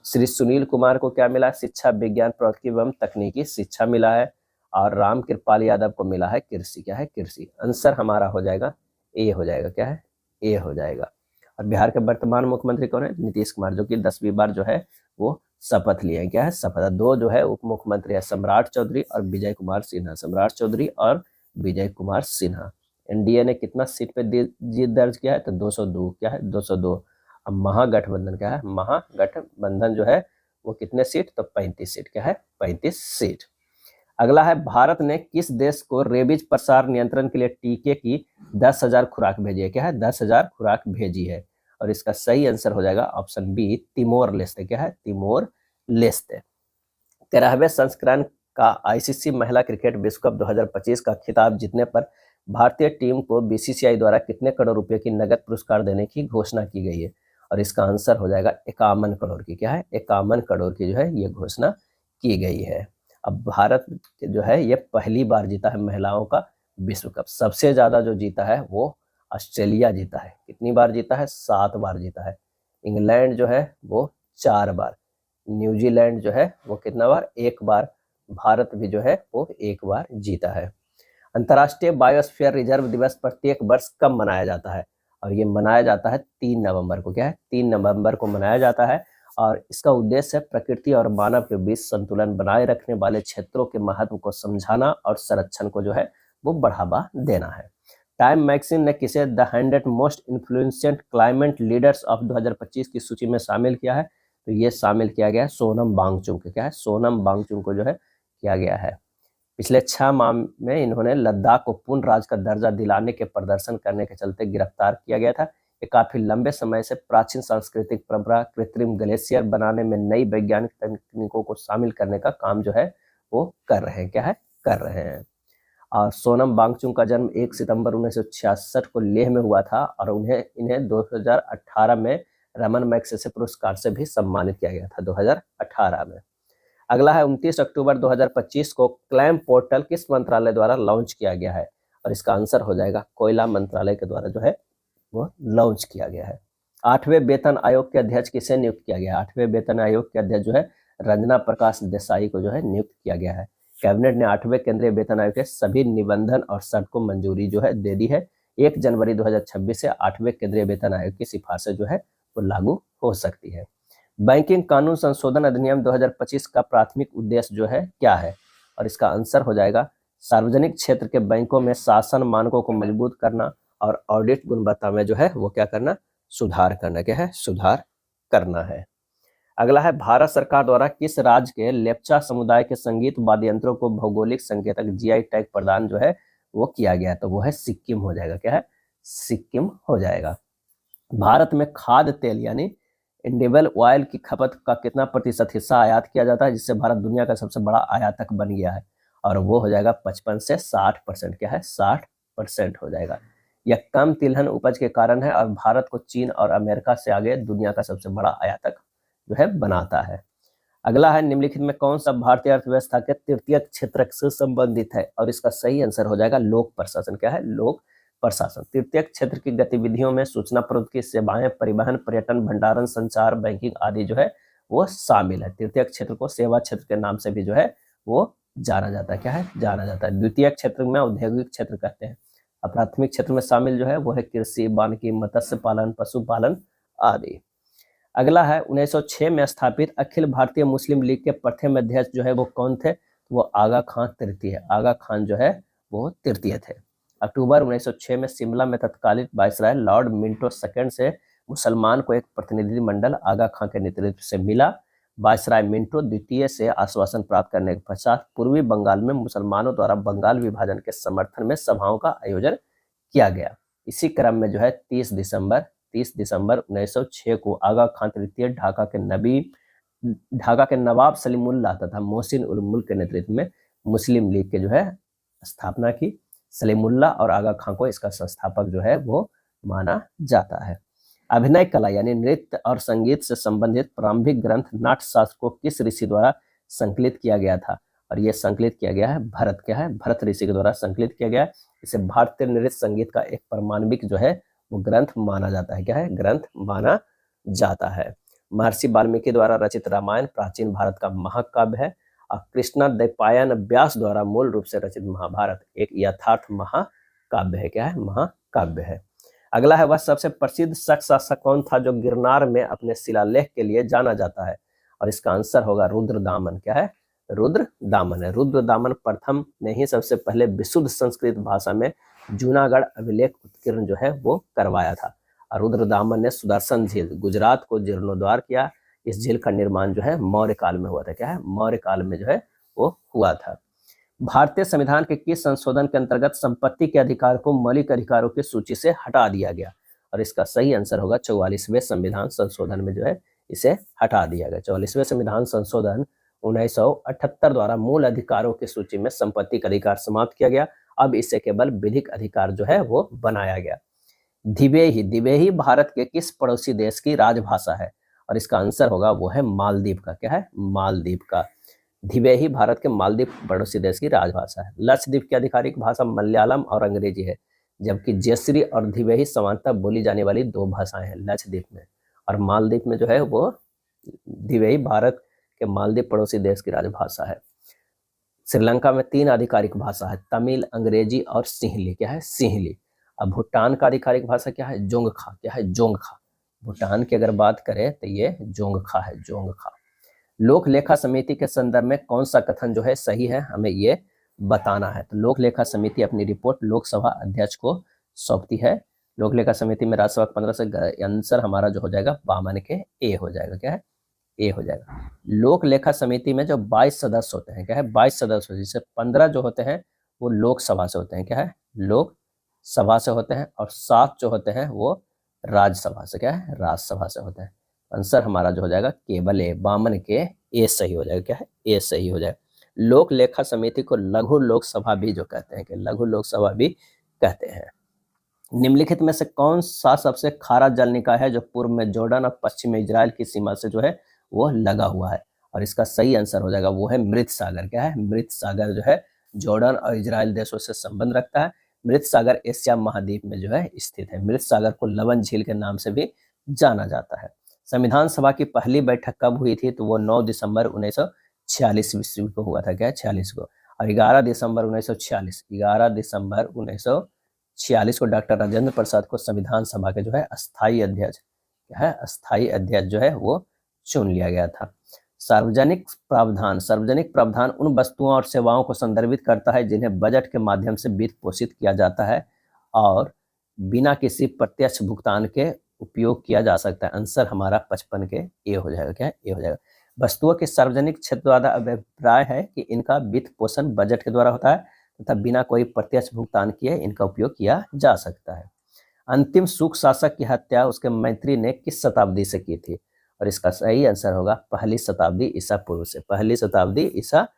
श्री सुनील कुमार को क्या मिला? शिक्षा विज्ञान प्रौद्योगिकी एवं तकनीकी शिक्षा मिला है। और राम कृपाल यादव को मिला है कृषि। क्या है, कृषि। आंसर हमारा हो जाएगा ए हो जाएगा। क्या है, ए हो जाएगा। और बिहार के वर्तमान मुख्यमंत्री कौन है? नीतीश कुमार, जो कि 10वीं बार जो है वो शपथ लिए। क्या है, शपथ। दो जो है उप मुख्यमंत्री है, सम्राट चौधरी और विजय कुमार सिन्हा। सम्राट चौधरी और विजय कुमार सिन्हा। NDA ने कितना सीट पे जीत दर्ज किया है? तो 202। क्या है, 202। अब महागठबंधन क्या है? महागठबंधन जो है वो कितने सीट? तो 35 सीट। क्या है, 35 सीट। अगला है भारत ने किस देश को रेबीज प्रसार नियंत्रण के लिए टीके की 10,000 खुराक भेजी है? क्या है, 10,000 खुराक भेजी है। और इसका सही आंसर हो जाएगा ऑप्शन बी, तिमोर लेस्ते। क्या है, तिमोर लेस्ते। 13वें संस्करण का ICC महिला क्रिकेट विश्व कप 2025 का खिताब जीतने पर भारतीय टीम को BCCI द्वारा कितने करोड़ रुपए की नगद पुरस्कार देने की घोषणा की गई है? और इसका आंसर हो जाएगा 51 करोड़ की। क्या है, 51 करोड़ की जो है ये घोषणा की गई है। अब भारत जो है ये पहली बार जीता है महिलाओं का विश्व कप। सबसे ज्यादा जो जीता है वो ऑस्ट्रेलिया जीता है। कितनी बार जीता है? 7 बार जीता है। इंग्लैंड जो है वो 4 बार। न्यूजीलैंड जो है वो कितना बार? 1 बार। भारत भी जो है वो 1 बार जीता है। अंतर्राष्ट्रीय बायोस्फीयर रिजर्व दिवस प्रत्येक वर्ष कब मनाया जाता है? और ये मनाया जाता है 3 नवंबर को। क्या है, 3 नवंबर को मनाया जाता है। और इसका उद्देश्य है प्रकृति और मानव के बीच संतुलन बनाए रखने वाले क्षेत्रों के महत्व को समझाना और संरक्षण को जो है वो बढ़ावा देना है। टाइम मैगजीन ने किसे the 100 most influential climate leaders of 2025 की सूची में शामिल किया है? तो ये शामिल किया गया है सोनम वांगचुक। क्या है, सोनम वांगचुक को जो है किया गया है। पिछले 6 माह में इन्होंने लद्दाख को पूर्ण राज्य का दर्जा दिलाने के प्रदर्शन करने के चलते गिरफ्तार किया गया था। ये काफी लंबे समय से प्राचीन सांस्कृतिक परंपरा कृत्रिम ग्लेशियर बनाने में नई वैज्ञानिक तकनीकों को शामिल करने का काम जो है वो कर रहे हैं। क्या है, कर रहे हैं। और सोनम वांगचुक का जन्म 1 सितंबर 1966 को लेह में हुआ था। और इन्हें 2018 में रमन मैग्सेसे पुरस्कार से भी सम्मानित किया गया था, 2018 में। अगला है 29 अक्टूबर 2025 को क्लेम पोर्टल किस मंत्रालय द्वारा लॉन्च किया गया है, और इसका आंसर हो जाएगा कोयला मंत्रालय के द्वारा जो है वो लॉन्च किया गया है। 8वें वेतन आयोग के अध्यक्ष किसे नियुक्त किया गया है? 8वें वेतन आयोग के अध्यक्ष जो है रंजना प्रकाश देसाई को जो है नियुक्त किया गया है। कैबिनेट ने 8वें केंद्रीय वेतन आयोग के सभी निबंधन और शर्त को मंजूरी जो है दे दी है। 1 जनवरी 2026 से 8वें केंद्रीय वेतन आयोग की सिफारिशें जो है वो लागू हो सकती है। बैंकिंग कानून संशोधन अधिनियम 2025 का प्राथमिक उद्देश्य जो है क्या है, और इसका आंसर हो जाएगा सार्वजनिक क्षेत्र के बैंकों में शासन मानकों को मजबूत करना और ऑडिट गुणवत्ता में जो है वो क्या करना, सुधार करना। क्या है? सुधार करना है। अगला है भारत सरकार द्वारा किस राज्य के लेप्चा समुदाय के संगीत वाद्य यंत्रों को भौगोलिक संकेतक जीआई टैग प्रदान जो है वो किया गया, तो वो है सिक्किम हो जाएगा। क्या है? सिक्किम हो जाएगा। भारत में खाद्य तेल यानी इंडिबल ऑयल की खपत का कितना प्रतिशत हिस्सा आयात किया जाता है, जिससे भारत दुनिया का सबसे बड़ा आयातक बन गया है, और वो हो जाएगा 55 से 60%। क्या है? 60% हो जाएगा। यह कम तिलहन उपज के कारण है और भारत को चीन और अमेरिका से आगे दुनिया का सबसे बड़ा आयातक जो है बनाता है। अगला है निम्नलिखित में कौन सा भारतीय अर्थव्यवस्था के तृतीय क्षेत्र से संबंधित है, और इसका सही आंसर हो जाएगा लोक प्रशासन। क्या है? लोक प्रशासन। तृतीय क्षेत्र की गतिविधियों में सूचना प्रौद्योगिकी सेवाएं, परिवहन, पर्यटन, भंडारण, संचार, बैंकिंग आदि जो है वो शामिल है। तृतीय क्षेत्र को सेवा क्षेत्र के नाम से भी जो है वो जाना जाता है। क्या है? जाना जाता है। द्वितीय क्षेत्र में औद्योगिक क्षेत्र कहते हैं। प्राथमिक क्षेत्र में शामिल जो है वो है कृषि, वानिकी, मत्स्य पालन, पशुपालन आदि। अगला है 1906 में स्थापित अखिल भारतीय मुस्लिम लीग के प्रथम अध्यक्ष जो है वो कौन थे? वो आगा खान तृतीय। आगा खान जो है वो तृतीय थे। अक्टूबर 1906 में शिमला में तत्कालीन वायसराय लॉर्ड मिंटो सेकंड से मुसलमान को एक प्रतिनिधिमंडल आगा खान के नेतृत्व से मिला। वायसराय मिंटो द्वितीय से आश्वासन प्राप्त करने के पश्चात पूर्वी बंगाल में मुसलमानों द्वारा बंगाल विभाजन के समर्थन में सभाओं का आयोजन किया गया। इसी क्रम में जो है 30 दिसंबर 1906 को आगा खान तृतीय ढाका के नवाब सलीमुल्लाह तथा मोहसिन उल मुल्क के नेतृत्व में मुस्लिम लीग के जो है स्थापना की। सलीमुल्लाह और आगा खान को इसका संस्थापक जो है वो माना जाता है। अभिनय कला यानी नृत्य और संगीत से संबंधित प्रारंभिक ग्रंथ नाट्यशास्त्र को किस ऋषि द्वारा संकलित किया गया था, और यह संकलित किया गया है भरत। क्या है? भरत ऋषि के द्वारा संकलित किया गया है। इसे भारतीय नृत्य संगीत का एक प्रमाणिक जो है वो ग्रंथ माना जाता है। क्या है? ग्रंथ माना जाता है। महर्षि वाल्मीकि द्वारा रचित रामायण प्राचीन भारत का महाकाव्य है, और कृष्णद्वैपायन व्यास द्वारा मूल रूप से रचित महाभारत एक यथार्थ महाकाव्य है। क्या है? महाकाव्य है। अगला है वह सबसे प्रसिद्ध शख्स ऐसा कौन था जो गिरनार में अपने शिलालेख के लिए जाना जाता है, और इसका आंसर होगा रुद्रदामन। क्या है? रुद्रदामन है। रुद्रदामन प्रथम ने ही सबसे पहले विशुद्ध संस्कृत भाषा में जूनागढ़ अभिलेख उत्कीर्ण जो है वो करवाया था। और रुद्रदामन ने सुदर्शन झील गुजरात को जीर्णोद्धार किया। इस झील का निर्माण जो है मौर्य काल में हुआ था। क्या है? मौर्य काल में जो है वो हुआ था। भारतीय संविधान के किस संशोधन के अंतर्गत संपत्ति के अधिकार को मौलिक अधिकारों की सूची से हटा दिया गया, और इसका सही आंसर होगा 44वें संविधान संशोधन में जो है इसे हटा दिया गया। 44वें संविधान संशोधन 1978 द्वारा मूल अधिकारों की सूची में संपत्ति का अधिकार समाप्त किया गया। अब इसे केवल विधिक अधिकार जो है वो बनाया गया। दिवेही भारत के किस पड़ोसी देश की राजभाषा है, और इसका आंसर होगा वो है मालदीव का। क्या है? मालदीव का। दिवेही भारत के मालदीव पड़ोसी देश की राजभाषा है। लक्षद्वीप की आधिकारिक भाषा मलयालम और अंग्रेजी है, जबकि जयश्री और दिवेही समानतः बोली जाने वाली दो भाषाएं हैं लक्षद्वीप में, और मालदीव में जो है वो दिवेही भारत के मालदीव पड़ोसी देश की राजभाषा है। श्रीलंका में 3 आधिकारिक भाषा है, तमिल, अंग्रेजी और सिंहली। क्या है? सिंहली। अब भूटान का आधिकारिक भाषा क्या है? जोंगखा। क्या है? जोंगखा। भूटान की अगर बात करें तो ये जोंगखा है, जोंगखा। लोक लेखा समिति के संदर्भ में कौन सा कथन जो है सही है, हमें ये बताना है। तो लोक लेखा समिति अपनी रिपोर्ट लोकसभा अध्यक्ष को सौंपती है। लोक लेखा समिति में राज्यसभा 15 से आंसर हमारा जो हो जाएगा 52 के ए हो जाएगा। क्या है? ए हो जाएगा। लोक लेखा समिति में जो 22 सदस्य होते हैं, क्या है? 22 सदस्य, जिससे 15 जो होते हैं वो लोकसभा से होते हैं। क्या है? लोकसभा से होते हैं, और 7 जो होते हैं वो राज्यसभा से। क्या है? राज्यसभा से होते हैं। आंसर हमारा जो हो जाएगा केवल ए, 52 के ए सही हो जाएगा। क्या है? ए सही हो जाएगा। लोक लेखा समिति को लघु लोकसभा भी जो कहते हैं, कि लघु लोकसभा भी कहते हैं। निम्नलिखित में से कौन सा सबसे खारा जल निकाय है जो पूर्व में जॉर्डन और पश्चिम में इजराइल की सीमा से जो है वो लगा हुआ है, और इसका सही आंसर हो जाएगा वो है मृत सागर। क्या है? मृत सागर जो है जॉर्डन और इजराइल देशों से संबंध रखता है। मृत सागर एशिया महाद्वीप में जो है स्थित है। मृत सागर को लवण झील के नाम से भी जाना जाता है। संविधान सभा की पहली बैठक कब हुई थी? तो वो 9 दिसंबर 1946 ईस्वी को हुआ था। क्या है? 46 को। और 11 दिसंबर 1946 को डॉक्टर राजेंद्र प्रसाद को संविधान सभा के जो है अस्थायी अध्यक्ष, क्या है, अस्थायी अध्यक्ष जो है वो चुन लिया गया था। सार्वजनिक प्रावधान उन वस्तुओं और सेवाओं को संदर्भित करता है जिन्हें बजट के माध्यम से वित्त पोषित किया जाता है और बिना किसी प्रत्यक्ष भुगतान के उपयोग किया जा सकता है। आंसर हमारा 55 के ए हो जाएगा। क्या है? ए हो जाएगा। वस्तुओं के सार्वजनिक क्षेत्र द्वारा अभिप्राय है कि इनका वित्त पोषण बजट के द्वारा होता है तथा बिना कोई प्रत्यक्ष भुगतान किए इनका उपयोग किया जा सकता है। अंतिम सुख शासक की हत्या उसके मैत्री ने किस शताब्दी से की थी? और इसका सही आंसर होगा पहली शताब्दी ईसा पूर्व से। पहली शताब्दी ईसा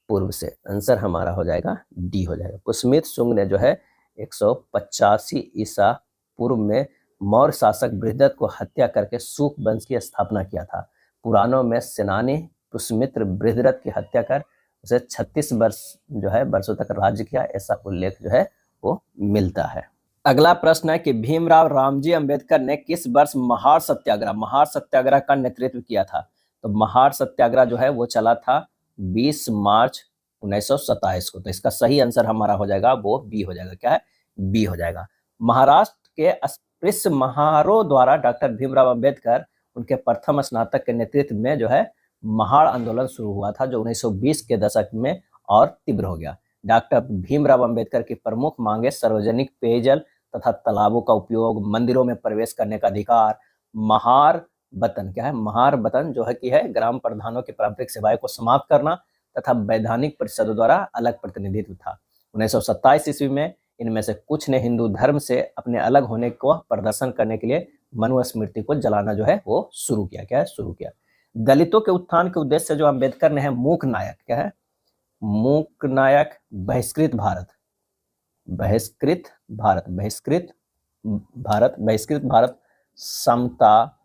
पूर्व से। आंसर हमारा हो जाएगा डी हो जाएगा। पुष्यमित्र शुंग ने जो है 185 ईसा पूर्व में मौर्य शासक बृहद्रथ को हत्या करके शुक वंश की स्थापना किया था। पुराणों में सेनानी पुष्यमित्र बृहद्रथ की हत्या कर उसे 36 वर्ष जो है वर्षों तक राज्य किया, ऐसा उल्लेख जो है वो मिलता है। अगला प्रश्न है कि भीमराव रामजी अंबेडकर ने किस वर्ष महार सत्याग्रह का नेतृत्व किया था? तो महार सत्याग्रह जो है वो चला था 20 मार्च 1927 को। तो इसका सही आंसर हमारा हो जाएगा वो बी हो जाएगा। क्या है? बी हो जाएगा। महाराष्ट्र के अस्पृश्य महारों द्वारा डॉक्टर भीमराव अंबेडकर उनके प्रथम स्नातक के नेतृत्व में जो है महार आंदोलन शुरू हुआ था, जो 1920 के दशक में और तीव्र हो गया। डॉक्टर भीमराव अंबेडकर की प्रमुख मांगे सार्वजनिक पेयजल तथा तालाबों का उपयोग, मंदिरों में प्रवेश करने का अधिकार, महार वेतन, क्या है, महार वेतन जो है कि है ग्राम प्रधानों की पारंपरिक सेवाएं को समाप्त करना तथा वैधानिक परिषदों द्वारा अलग प्रतिनिधित्व था। 1927 ईस्वी में इनमें से कुछ ने हिंदू धर्म से अपने अलग होने को प्रदर्शन करने के लिए मनुस्मृति को जलाना जो है वो शुरू किया। क्या है? शुरू किया। दलितों के उत्थान के उद्देश्य से जो अंबेडकर ने है मूक नायक, क्या है, मूक नायक, बहिष्कृत भारत, समता,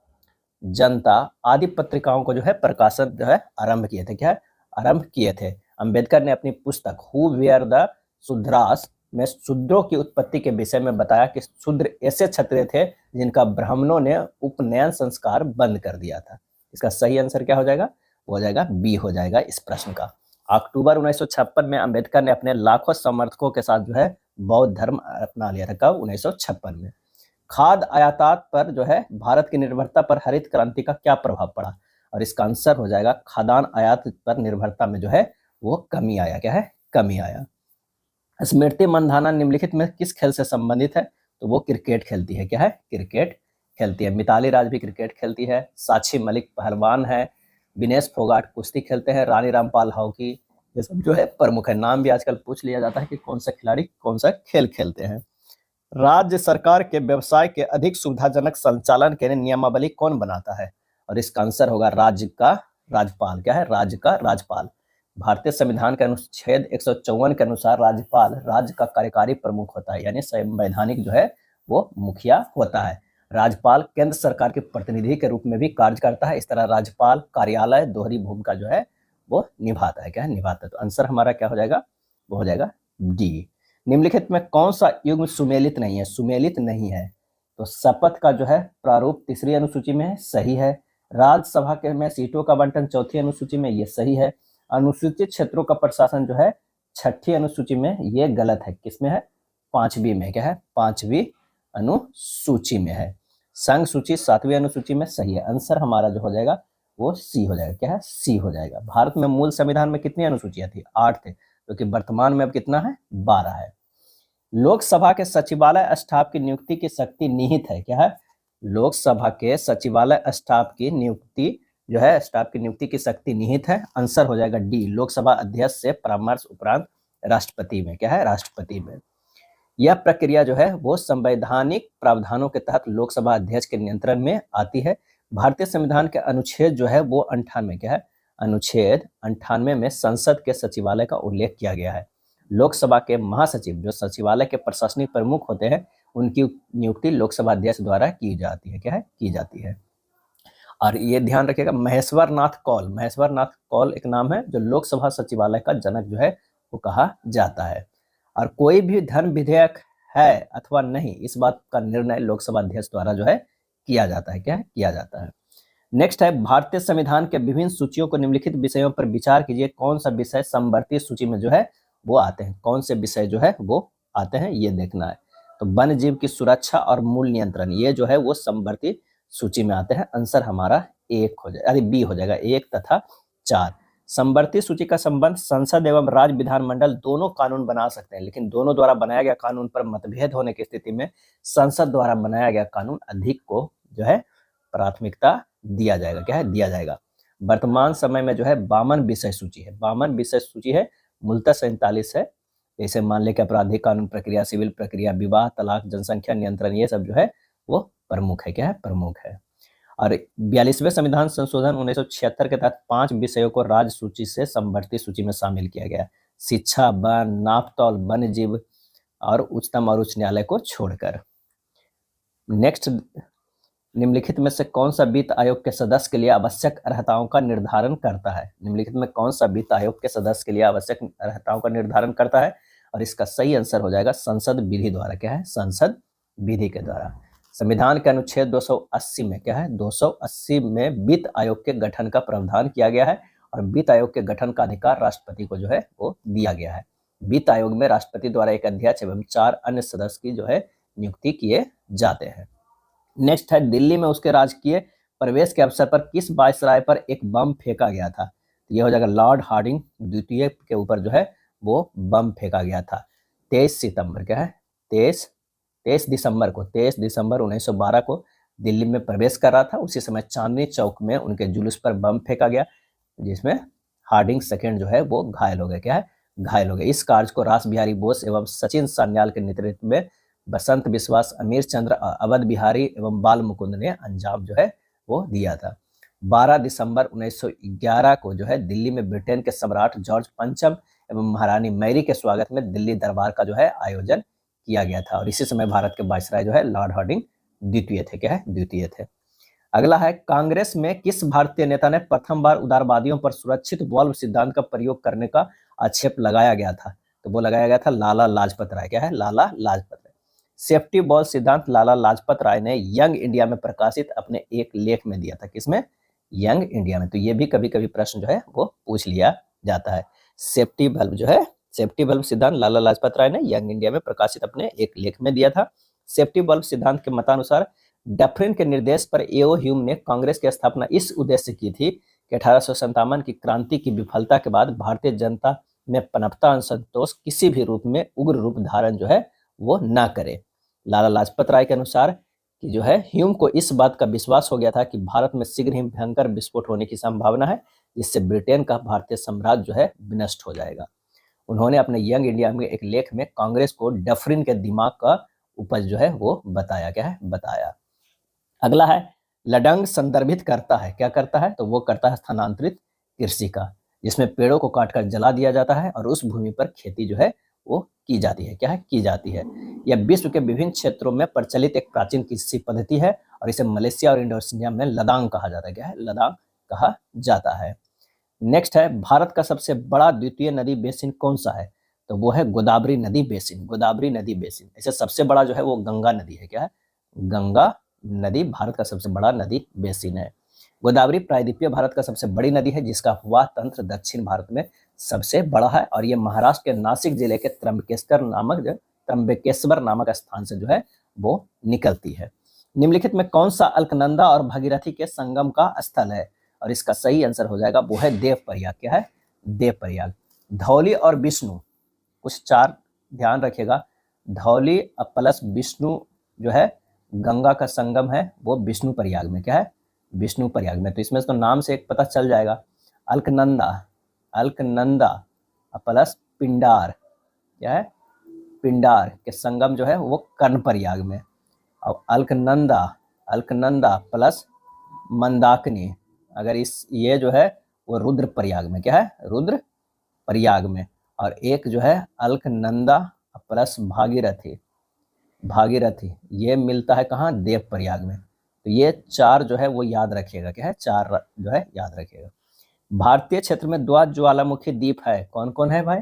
जनता आदि पत्रिकाओं को जो है प्रकाशन जो है आरंभ किए थे। क्या है? आरंभ किए थे। अंबेडकर ने अपनी पुस्तक हु वेयर द शूद्रास में शूद्रों की उत्पत्ति के विषय में बताया कि शूद्र ऐसे क्षत्रिय थे जिनका ब्राह्मणों ने उपनयन संस्कार बंद कर दिया था। इसका सही आंसर क्या हो जाएगा? वो हो जाएगा बी हो जाएगा इस प्रश्न का। अक्टूबर 1956 में अंबेडकर ने अपने लाखों समर्थकों के साथ जो है बौद्ध धर्म अपना लिया था। कब? 1956 में। खाद्य आयात पर जो है भारत की निर्भरता पर हरित क्रांति का क्या प्रभाव पड़ा? और इसका आंसर हो जाएगा खाद्यान्न आयात पर निर्भरता में जो है वो कमी आया। क्या है? कमी आया। स्मृति मंधाना निम्नलिखित में किस खेल से संबंधित है? तो वो क्रिकेट खेलती है। क्या है? क्रिकेट खेलती है। मिताली राज भी क्रिकेट खेलती है। साक्षी मलिक पहलवान है। विनेश फोगाट कुश्ती खेलते हैं। रानी रामपाल हॉकी, ये सब जो है प्रमुख है। नाम भी आजकल पूछ लिया जाता है कि कौन सा खिलाड़ी कौन सा खेल खेलते हैं। राज्य सरकार के व्यवसाय के अधिक सुविधाजनक संचालन के लिए नियमावली कौन बनाता है? और इसका आंसर होगा राज्य का राज्यपाल। क्या है? राज्य का राज्यपाल। भारतीय संविधान के अनुच्छेद 154 के अनुसार राज्यपाल राज्य का कार्यकारी प्रमुख होता है, यानी संवैधानिक जो है वो मुखिया होता है। राज्यपाल केंद्र सरकार के प्रतिनिधि के रूप में भी कार्य करता है। इस तरह राज्यपाल कार्यालय दोहरी भूमिका जो है वो निभाता है। क्या है? निभाता है। तो आंसर हमारा क्या हो जाएगा? वो हो जाएगा डी। निम्नलिखित में कौन सा युग्म सुमेलित नहीं है? सुमेलित नहीं है तो शपथ का जो है प्रारूप तीसरी अनुसूची में है, सही है। राज्यसभा के में सीटों का बंटन चौथी अनुसूची में, ये सही है। अनुसूचित क्षेत्रों का प्रशासन जो है छठी अनुसूची में, ये गलत है। किसमें है? 5वीं में। क्या है? 5वीं अनुसूची में है। संघ सूची 7वीं अनुसूची में, सही है। आंसर हमारा जो हो जाएगा वो सी हो जाएगा। क्या है? सी हो जाएगा। भारत में मूल संविधान में कितनी अनुसूचियां थी? 8 थे, क्योंकि वर्तमान में अब कितना है? 12 है। लोकसभा के सचिवालय स्टाफ की नियुक्ति की शक्ति निहित है। क्या है? लोकसभा के सचिवालय स्टाफ की नियुक्ति जो है स्टाफ की नियुक्ति की शक्ति निहित है। आंसर हो जाएगा डी। लोकसभा अध्यक्ष से परामर्श उपरांत राष्ट्रपति में। क्या है? राष्ट्रपति में। यह प्रक्रिया जो है वो संवैधानिक प्रावधानों के तहत लोकसभा अध्यक्ष के नियंत्रण में आती है। भारतीय संविधान के अनुच्छेद जो है वो 98, क्या है? अनुच्छेद 98 में संसद के सचिवालय का उल्लेख किया गया है। लोकसभा के महासचिव जो सचिवालय के प्रशासनिक प्रमुख होते हैं, उनकी नियुक्ति लोकसभा अध्यक्ष द्वारा की जाती है। क्या है? की जाती है। और ये ध्यान रखिएगा, महेश्वर नाथ कौल एक नाम है जो लोकसभा सचिवालय का जनक जो है वो कहा जाता है। और कोई भी धन विधेयक है अथवा नहीं, इस बात का निर्णय लोकसभा अध्यक्ष द्वारा जो है किया जाता है। क्या है? किया जाता है। नेक्स्ट है, भारतीय संविधान के विभिन्न सूचियों को निम्नलिखित विषयों पर विचार कीजिए, कौन सा विषय समवर्ती सूची में जो है वो आते हैं, कौन से विषय जो है वो आते हैं, ये देखना है। तो वन्य जीव की सुरक्षा और मूल नियंत्रण, ये जो है वो समवर्ती सूची में आते हैं। आंसर हमारा एक हो जाएगा, बी हो जाएगा, 1 तथा 4। समवर्ती सूची का संबंध संसद एवं राज्य विधानमंडल दोनों कानून बना सकते हैं, लेकिन दोनों द्वारा बनाया गया कानून पर मतभेद होने की स्थिति में संसद द्वारा बनाया गया कानून अधिक को जो है प्राथमिकता दिया जाएगा। क्या है? दिया जाएगा। वर्तमान समय में जो है 52 विषय सूची है, 52 विषय सूची है, मूलतः 47 है। जैसे मान ले कि आपराधिक कानून प्रक्रिया, सिविल प्रक्रिया, विवाह, तलाक, जनसंख्या नियंत्रण, ये सब जो है वो प्रमुख है। क्या है? प्रमुख है। और 42वें संविधान संशोधन 1976 के तहत 5 विषयों को राज्य सूची से समवर्ती सूची में शामिल किया गया, शिक्षा, वन, नापतौल, वन्य जीव और उच्चतम और उच्च न्यायालय को छोड़कर। नेक्स्ट, निम्नलिखित में से कौन सा वित्त आयोग के सदस्य के लिए आवश्यक अर्हताओं का निर्धारण करता है? निम्नलिखित में कौन सा वित्त आयोग के सदस्य के लिए आवश्यक अर्हताओं का निर्धारण करता है? और इसका सही आंसर हो जाएगा संसद विधि द्वारा। क्या है? संसद विधि के द्वारा। संविधान के अनुच्छेद 280 में क्या है? 280 में वित्त आयोग के गठन का प्रावधान किया गया है और वित्त आयोग के गठन का अधिकार राष्ट्रपति को जो है वो दिया गया है। वित्त आयोग में राष्ट्रपति द्वारा एक अध्यक्ष एवं 4 अन्य सदस्य की जो है नियुक्ति किए जाते हैं। नेक्स्ट है, दिल्ली में उसके राजकीय प्रवेश के अवसर पर किस वायसराय पर एक बम फेंका गया था? यह हो जाएगा लॉर्ड हार्डिंग द्वितीय के ऊपर जो है वो बम फेंका गया था। 23 सितंबर, क्या है? 23 दिसंबर 1912 को दिल्ली में प्रवेश कर रहा था। उसी समय चांदनी चौक में उनके जुलूस पर बम फेंका गया, जिसमें हार्डिंग सेकेंड जो है वो घायल हो गए। क्या है? घायल हो गए। इस कार्य को रास बिहारी बोस एवं सचिन सान्याल के नेतृत्व में बसंत विश्वास, अमीर चंद्र, अवध बिहारी एवं बाल मुकुंद ने अंजाम जो है वो दिया था। 12 दिसंबर 1911 को जो है दिल्ली में ब्रिटेन के सम्राट जॉर्ज पंचम एवं महारानी मैरी के स्वागत में दिल्ली दरबार का जो है आयोजन किया गया था। और इसी समय भारत के वायसराय जो है लॉर्ड हार्डिंग द्वितीय थे। क्या है? द्वितीय थे। अगला है, कांग्रेस में किस भारतीय नेता ने प्रथम बार उदारवादियों पर सुरक्षित वाल्व सिद्धांत का प्रयोग करने का आक्षेप लगाया गया था? तो वो लगाया गया था लाला लाजपत राय। क्या है? लाला लाजपत राय। सेफ्टी बॉल सिद्धांत लाला लाजपत राय ने यंग इंडिया में प्रकाशित अपने एक लेख में दिया था। किसमें? यंग इंडिया में। तो ये भी कभी कभी प्रश्न जो है वो पूछ लिया जाता है। सेफ्टी बल्ब सिद्धांत लाला लाजपत राय ने यंग इंडिया में प्रकाशित अपने एक लेख में दिया था। सेफ्टी बल्ब सिद्धांत के मतानुसार डफरिन के निर्देश पर एओ ह्यूम ने कांग्रेस की स्थापना इस उद्देश्य की थी कि 1857 की क्रांति की विफलता के बाद भारतीय जनता में पनपता असंतोष किसी भी रूप में उग्र रूप धारण जो है वो ना करे। लाला लाजपत राय के अनुसार कि जो है ह्यूम को इस बात का विश्वास हो गया था कि भारत में शीघ्र ही भयंकर विस्फोट होने की संभावना है, जिससे ब्रिटेन का भारतीय साम्राज्य जो है विनष्ट हो जाएगा। उन्होंने अपने यंग इंडिया में एक लेख में कांग्रेस को डफरिन के दिमाग का उपज जो है वो बताया। क्या है? बताया। अगला है, लडंग संदर्भित करता है, क्या करता है? तो वो करता है स्थानांतरित कृषि का, जिसमें पेड़ों को काटकर जला दिया जाता है और उस भूमि पर खेती जो है वो की जाती है। क्या है? की जाती है। यह विश्व के विभिन्न क्षेत्रों में प्रचलित एक प्राचीन कृषि पद्धति है और इसे मलेशिया और इंडोनेशिया में लदांग कहा जाता है। क्या है? लदांग कहा जाता है। नेक्स्ट है, भारत का सबसे बड़ा द्वितीय नदी बेसिन कौन सा है? तो वो है गोदावरी नदी बेसिन। गोदावरी नदी बेसिन। ऐसे सबसे बड़ा जो है वो गंगा नदी है। क्या है? गंगा नदी भारत का सबसे बड़ा नदी बेसिन है। गोदावरी प्रायद्वीपीय भारत का सबसे बड़ी नदी है, जिसका अफवाह तंत्र दक्षिण भारत में सबसे बड़ा है और ये महाराष्ट्र के नासिक जिले के त्र्यंबकेश्वर नामक स्थान से जो है वो निकलती है। निम्नलिखित में कौन सा अलकनंदा और भागीरथी के संगम का स्थल है? और इसका सही आंसर हो जाएगा वो है देवप्रयाग। क्या है? देवप्रयाग। धौली और विष्णु, कुछ 4 ध्यान रखिएगा। धौली प्लस विष्णु जो है गंगा का संगम है वो विष्णु प्रयाग में। क्या है? विष्णु प्रयाग में। तो इसमें तो नाम से एक पता चल जाएगा। अलकनंदा प्लस पिंडार, क्या है? पिंडार के संगम जो है वो कर्ण प्रयाग में। और अलकनंदा प्लस मंदाकिनी, अगर ये जो है वो रुद्र प्रयाग में। क्या है? रुद्र प्रयाग में। और एक जो है अलकनंदा प्लस भागीरथी, ये मिलता है कहाँ? देव प्रयाग में। तो तो ये 4 जो है वो याद रखिएगा, क्या है 4 जो है याद रखिएगा। भारतीय क्षेत्र में 2 ज्वालामुखी द्वीप है, कौन कौन है भाई?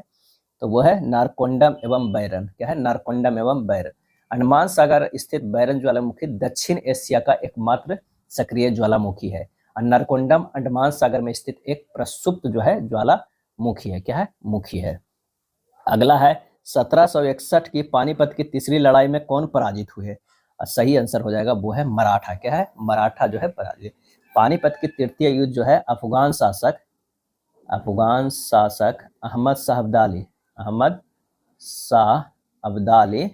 तो वो है नारकोंडम एवं बैरन, क्या है नारकोंडम एवं बैरन। अंडमान सागर स्थित बैरन ज्वालामुखी दक्षिण एशिया का एकमात्र सक्रिय ज्वालामुखी है और नारकोंडम अंडमान सागर में स्थित एक प्रसुप्त जो है ज्वालामुखी है, क्या है मुखी है। अगला है 1761 की पानीपत की तीसरी लड़ाई में कौन पराजित हुए? और सही आंसर हो जाएगा वो है मराठा, क्या है मराठा जो है पराजित। पानीपत की तृतीय युद्ध जो है अफगान शासक अहमद शाह अब्दाली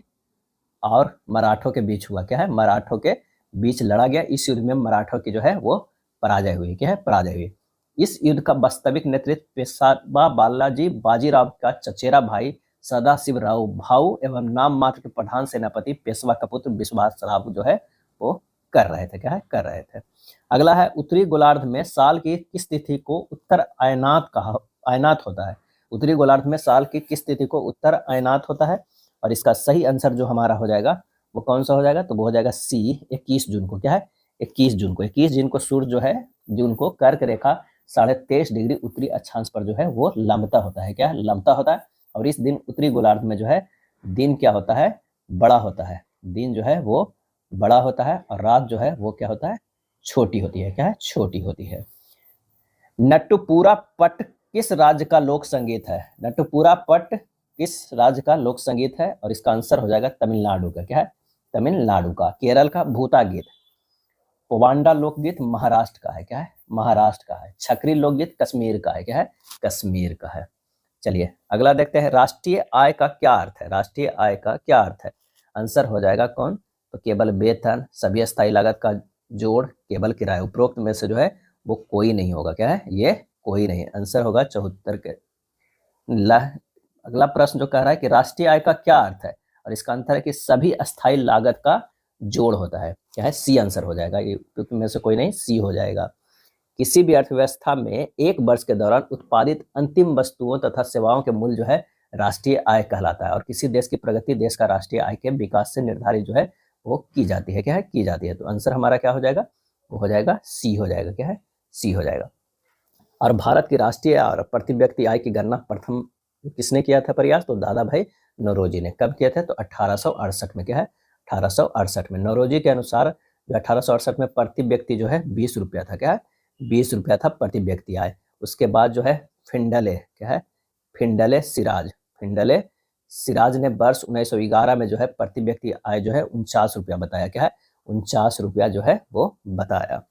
और मराठों के बीच हुआ, क्या है मराठों के बीच लड़ा गया। इस युद्ध में मराठों की जो है वो पराजय हुई, क्या है पराजय हुई। इस युद्ध का वास्तविक नेतृत्व पेशवा बालाजी बाजीराव का चचेरा भाई सदाशिव राव भाऊ एवं नाम मात्र के प्रधान सेनापति पेशवा का पुत्र विश्वास राव जो है वो कर रहे थे, क्या है कर रहे थे। अगला है उत्तरी गोलार्ध में साल की किस तिथि को उत्तर अयनात होता है? उत्तरी गोलार्ध में साल की किस तिथि को उत्तर अयनात होता है? और इसका सही आंसर जो हमारा हो जाएगा वो कौन सा हो जाएगा? तो वो हो जाएगा सी 21 जून को, क्या है 21 जून को सूर्य जो है जून को कर्क रेखा 23.5 डिग्री उत्तरी अक्षांश पर जो है वो लंबता होता है, क्या है लंबता होता है। और इस दिन उत्तरी गोलार्ध में जो है दिन क्या होता है? बड़ा होता है, दिन जो है वो बड़ा होता है और रात जो है वो क्या होता है? छोटी होती है, क्या है छोटी होती है। नट्टूपुरा पट्ट किस राज्य का लोक संगीत है? नट्टूपुरा पट्ट किस राज्य का लोक संगीत है? और इसका आंसर हो जाएगा तमिलनाडु का, क्या है तमिलनाडु का। केरल का भूता गीत। पोवांडा लोकगीत महाराष्ट्र का है, क्या है महाराष्ट्र का है। छकरी लोकगीत कश्मीर का है, क्या है कश्मीर का है। चलिए अगला देखते हैं, राष्ट्रीय आय का क्या अर्थ है? राष्ट्रीय आय का क्या अर्थ है? आंसर हो जाएगा कौन? तो केवल वेतन, सभी स्थायी लागत का जोड़, केवल किराया। उपरोक्त में से जो है वो कोई नहीं होगा, क्या है ये कोई नहीं। आंसर होगा 74 के। अगला प्रश्न जो कह रहा है कि राष्ट्रीय आय का क्या अर्थ है? और इसका आंसर है कि सभी अस्थायी लागत का जोड़ होता है, क्या है सी आंसर हो जाएगा। ये में से कोई नहीं, सी हो जाएगा। किसी भी अर्थव्यवस्था में एक वर्ष के दौरान उत्पादित अंतिम वस्तुओं तथा सेवाओं के मूल्य जो है राष्ट्रीय आय कहलाता है। और किसी देश की प्रगति देश का राष्ट्रीय आय के विकास से निर्धारित जो है वो की जाती है, क्या है की जाती है। तो आंसर हमारा क्या हो जाएगा? वो हो जाएगा सी हो जाएगा, क्या है सी हो जाएगा। और भारत की राष्ट्रीय और प्रति व्यक्ति आय की गणना प्रथम किसने किया था प्रयास? तो दादा भाई नौरोजी ने। कब किया था? तो 1868 में, क्या है 1868 में। नौरोजी के अनुसार जो 1868 में प्रति व्यक्ति जो है 20 रुपया था, क्या है 20 रुपया था प्रति व्यक्ति आय। उसके बाद जो है फिंडले, क्या है फिंडले सिराज ने वर्ष 1911 में जो है प्रति व्यक्ति आय जो है 49 रुपया बताया, क्या है 49 रुपया जो है वो बताया।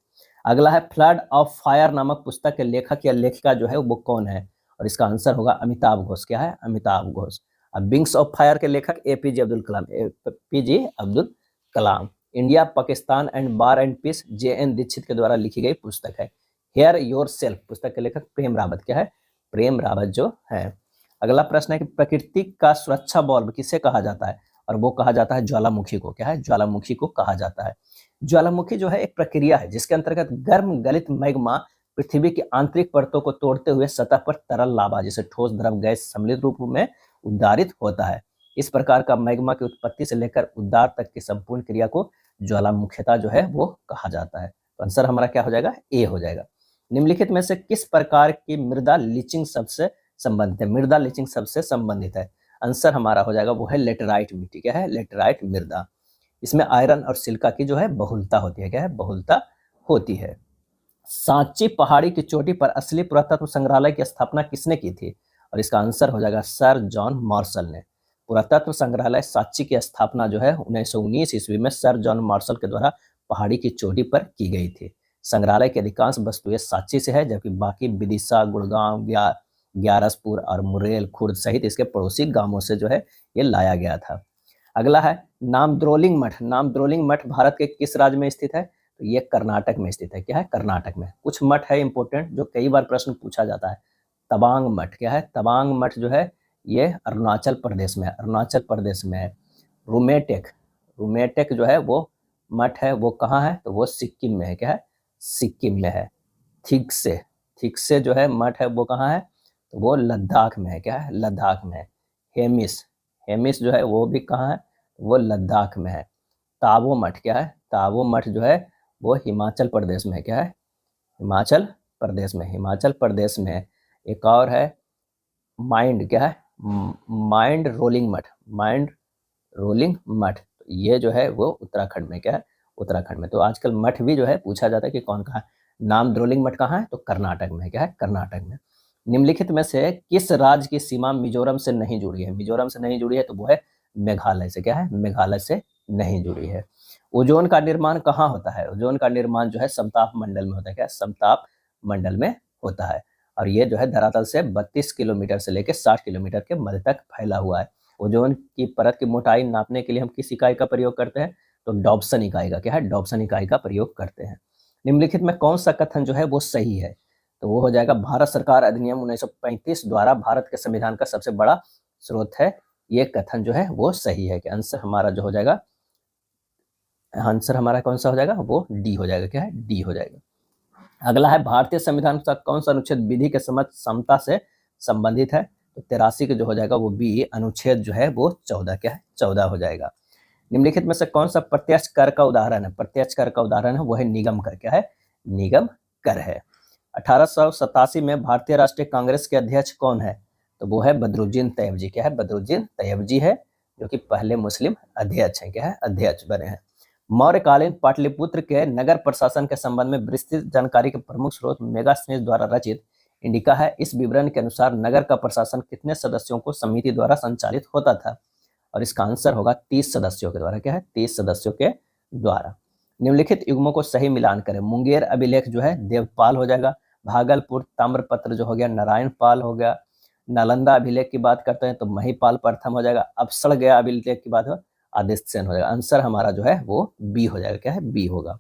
अगला है फ्लड ऑफ फायर नामक पुस्तक के लेखक या लेखिका जो है वो कौन है? और इसका आंसर होगा अमिताभ घोष, क्या है अमिताभ घोष। अब विंग्स ऑफ फायर के लेखक APJ Abdul Kalam. India Pakistan and war and peace JN Dixit के द्वारा लिखी गई पुस्तक है। हेयर योर सेल्फ पुस्तक के लेखक प्रेम रावत, क्या है प्रेम रावत जो है। अगला प्रश्न है कि प्रकृति का सुरक्षा बल्ब किसे कहा जाता है? और वो कहा जाता है ज्वालामुखी को, क्या है ज्वालामुखी को कहा जाता है। ज्वालामुखी जो है एक प्रक्रिया है जिसके अंतर्गत गर्म गलित मैग्मा पृथ्वी की आंतरिक परतों को तोड़ते हुए सतह पर तरल लावा जैसे ठोस द्रव गैस सम्मिलित रूप में उद्गारित होता है। इस प्रकार का मैग्मा की उत्पत्ति से लेकर उद्गार तक की संपूर्ण क्रिया को ज्वालामुखीता जो है वो कहा जाता है। तो आंसर हमारा क्या हो जाएगा? ए हो जाएगा। निम्नलिखित में से किस प्रकार की मृदा लीचिंग सबसे संबंधित है? मृदा लीचिंग सबसे संबंधित है। आंसर हमारा हो जाएगा वो है लेटराइट मिट्टी, क्या है लेटराइट मृदा। इसमें आयरन और सिलिका की जो है बहुलता होती है, क्या है बहुलता होती है। सांची पहाड़ी की चोटी पर असली पुरातत्व संग्रहालय की स्थापना किसने की थी? और इसका आंसर हो जाएगा सर जॉन मार्शल ने। पुरातत्व संग्रहालय सांची की स्थापना जो है 1919 ईस्वी में सर जॉन मार्शल के द्वारा पहाड़ी की चोटी पर की गई थी। संग्रहालय की अधिकांश वस्तुएं सांची से है जबकि बाकी विदिशा, गुड़गांव, ग्यारसपुर और मुरेल खुर्द सहित इसके पड़ोसी गांवों से जो है ये लाया गया था। अगला है नामद्रोलिंग मठ। नामद्रोलिंग मठ भारत के किस राज्य में स्थित है? तो ये कर्नाटक में स्थित है, क्या है कर्नाटक में। कुछ मठ है इंपॉर्टेंट जो कई बार प्रश्न पूछा जाता है। तवांग मठ, क्या है तवांग मठ जो है ये अरुणाचल प्रदेश में है, अरुणाचल प्रदेश में है। रूमेटेक जो है वो मठ है वो कहाँ है? तो वो सिक्किम में है, क्या है सिक्किम में है। थिकसे जो है मठ है वो कहाँ है? तो वो लद्दाख में है, क्या है लद्दाख में है। हेमिस जो है वो भी कहाँ है? वो लद्दाख में है। ताबो मठ, क्या है ताबो मठ जो है वो हिमाचल प्रदेश में है। क्या है? हिमाचल प्रदेश में। हिमाचल प्रदेश में एक और है माइंड, क्या है? माइंड रोलिंग मठ। माइंड रोलिंग मठ, ये जो है वो उत्तराखंड में। क्या है? उत्तराखंड में। तो आजकल मठ भी जो है पूछा जाता है कि कौन कहाँ है। नाम द्रोलिंग मठ कहाँ है? तो कर्नाटक में है। क्या है? कर्नाटक में। निम्नलिखित में से किस राज्य की सीमा मिजोरम से नहीं जुड़ी है? मिजोरम से नहीं जुड़ी है तो वो है मेघालय से। क्या है? मेघालय से नहीं जुड़ी है। ओजोन का निर्माण कहाँ होता है? ओजोन का निर्माण जो है समताप मंडल में होता है। क्या? समताप मंडल में होता है। और ये जो है धरातल से 32 किलोमीटर से लेकर 60 किलोमीटर के मध्य तक फैला हुआ है। ओजोन की परत की मोटाई नापने के लिए हम किस इकाई का प्रयोग करते हैं? तो डॉप्सन इकाई का। क्या है? डॉप्सन इकाई का प्रयोग करते हैं। निम्नलिखित में कौन सा कथन जो है वो सही है? तो वो हो जाएगा भारत सरकार अधिनियम 1935 द्वारा भारत के संविधान का सबसे बड़ा स्रोत है। ये कथन जो है वो सही है। कि आंसर हमारा जो हो जाएगा, आंसर हमारा कौन सा हो जाएगा? वो डी हो जाएगा। क्या है? डी हो जाएगा। अगला है भारतीय संविधान का कौन सा अनुच्छेद विधि के समझ समता से संबंधित है? तो 83 के जो हो जाएगा वो बी, अनुच्छेद जो है वो 14। क्या है? 14 हो जाएगा। निम्नलिखित में से कौन सा प्रत्यक्ष कर का उदाहरण है? प्रत्यक्ष कर का उदाहरण है वो है निगम कर। क्या है? निगम कर है। 1887 में भारतीय राष्ट्रीय कांग्रेस के अध्यक्ष कौन है? तो वो है बदरुद्दीन तैयबजी। क्या है? बदरुद्दीन तैयबजी है, जो कि पहले मुस्लिम अध्यक्ष हैं। क्या है? अध्यक्ष बने हैं। मौर्यकालीन पाटलिपुत्र के नगर प्रशासन के संबंध में विस्तृत जानकारी के प्रमुख स्रोत मेगास्थनीज द्वारा रचित इंडिका है। इस विवरण के अनुसार नगर का प्रशासन कितने सदस्यों को समिति द्वारा संचालित होता था? और इसका आंसर होगा 30 सदस्यों के द्वारा। क्या है? 30 सदस्यों के द्वारा। निम्नलिखित युग्मों को सही मिलान करें। मुंगेर अभिलेख जो है देवपाल हो जाएगा। भागलपुर ताम्रपत्र जो हो गया नारायण पाल हो गया। नालंदा अभिलेख की बात करते हैं तो महिपाल प्रथम हो जाएगा। अवसर गया अभिलेख की बात हो आदित्य सेन हो जाएगा। आंसर हमारा जो है वो बी हो जाएगा। क्या है? बी होगा।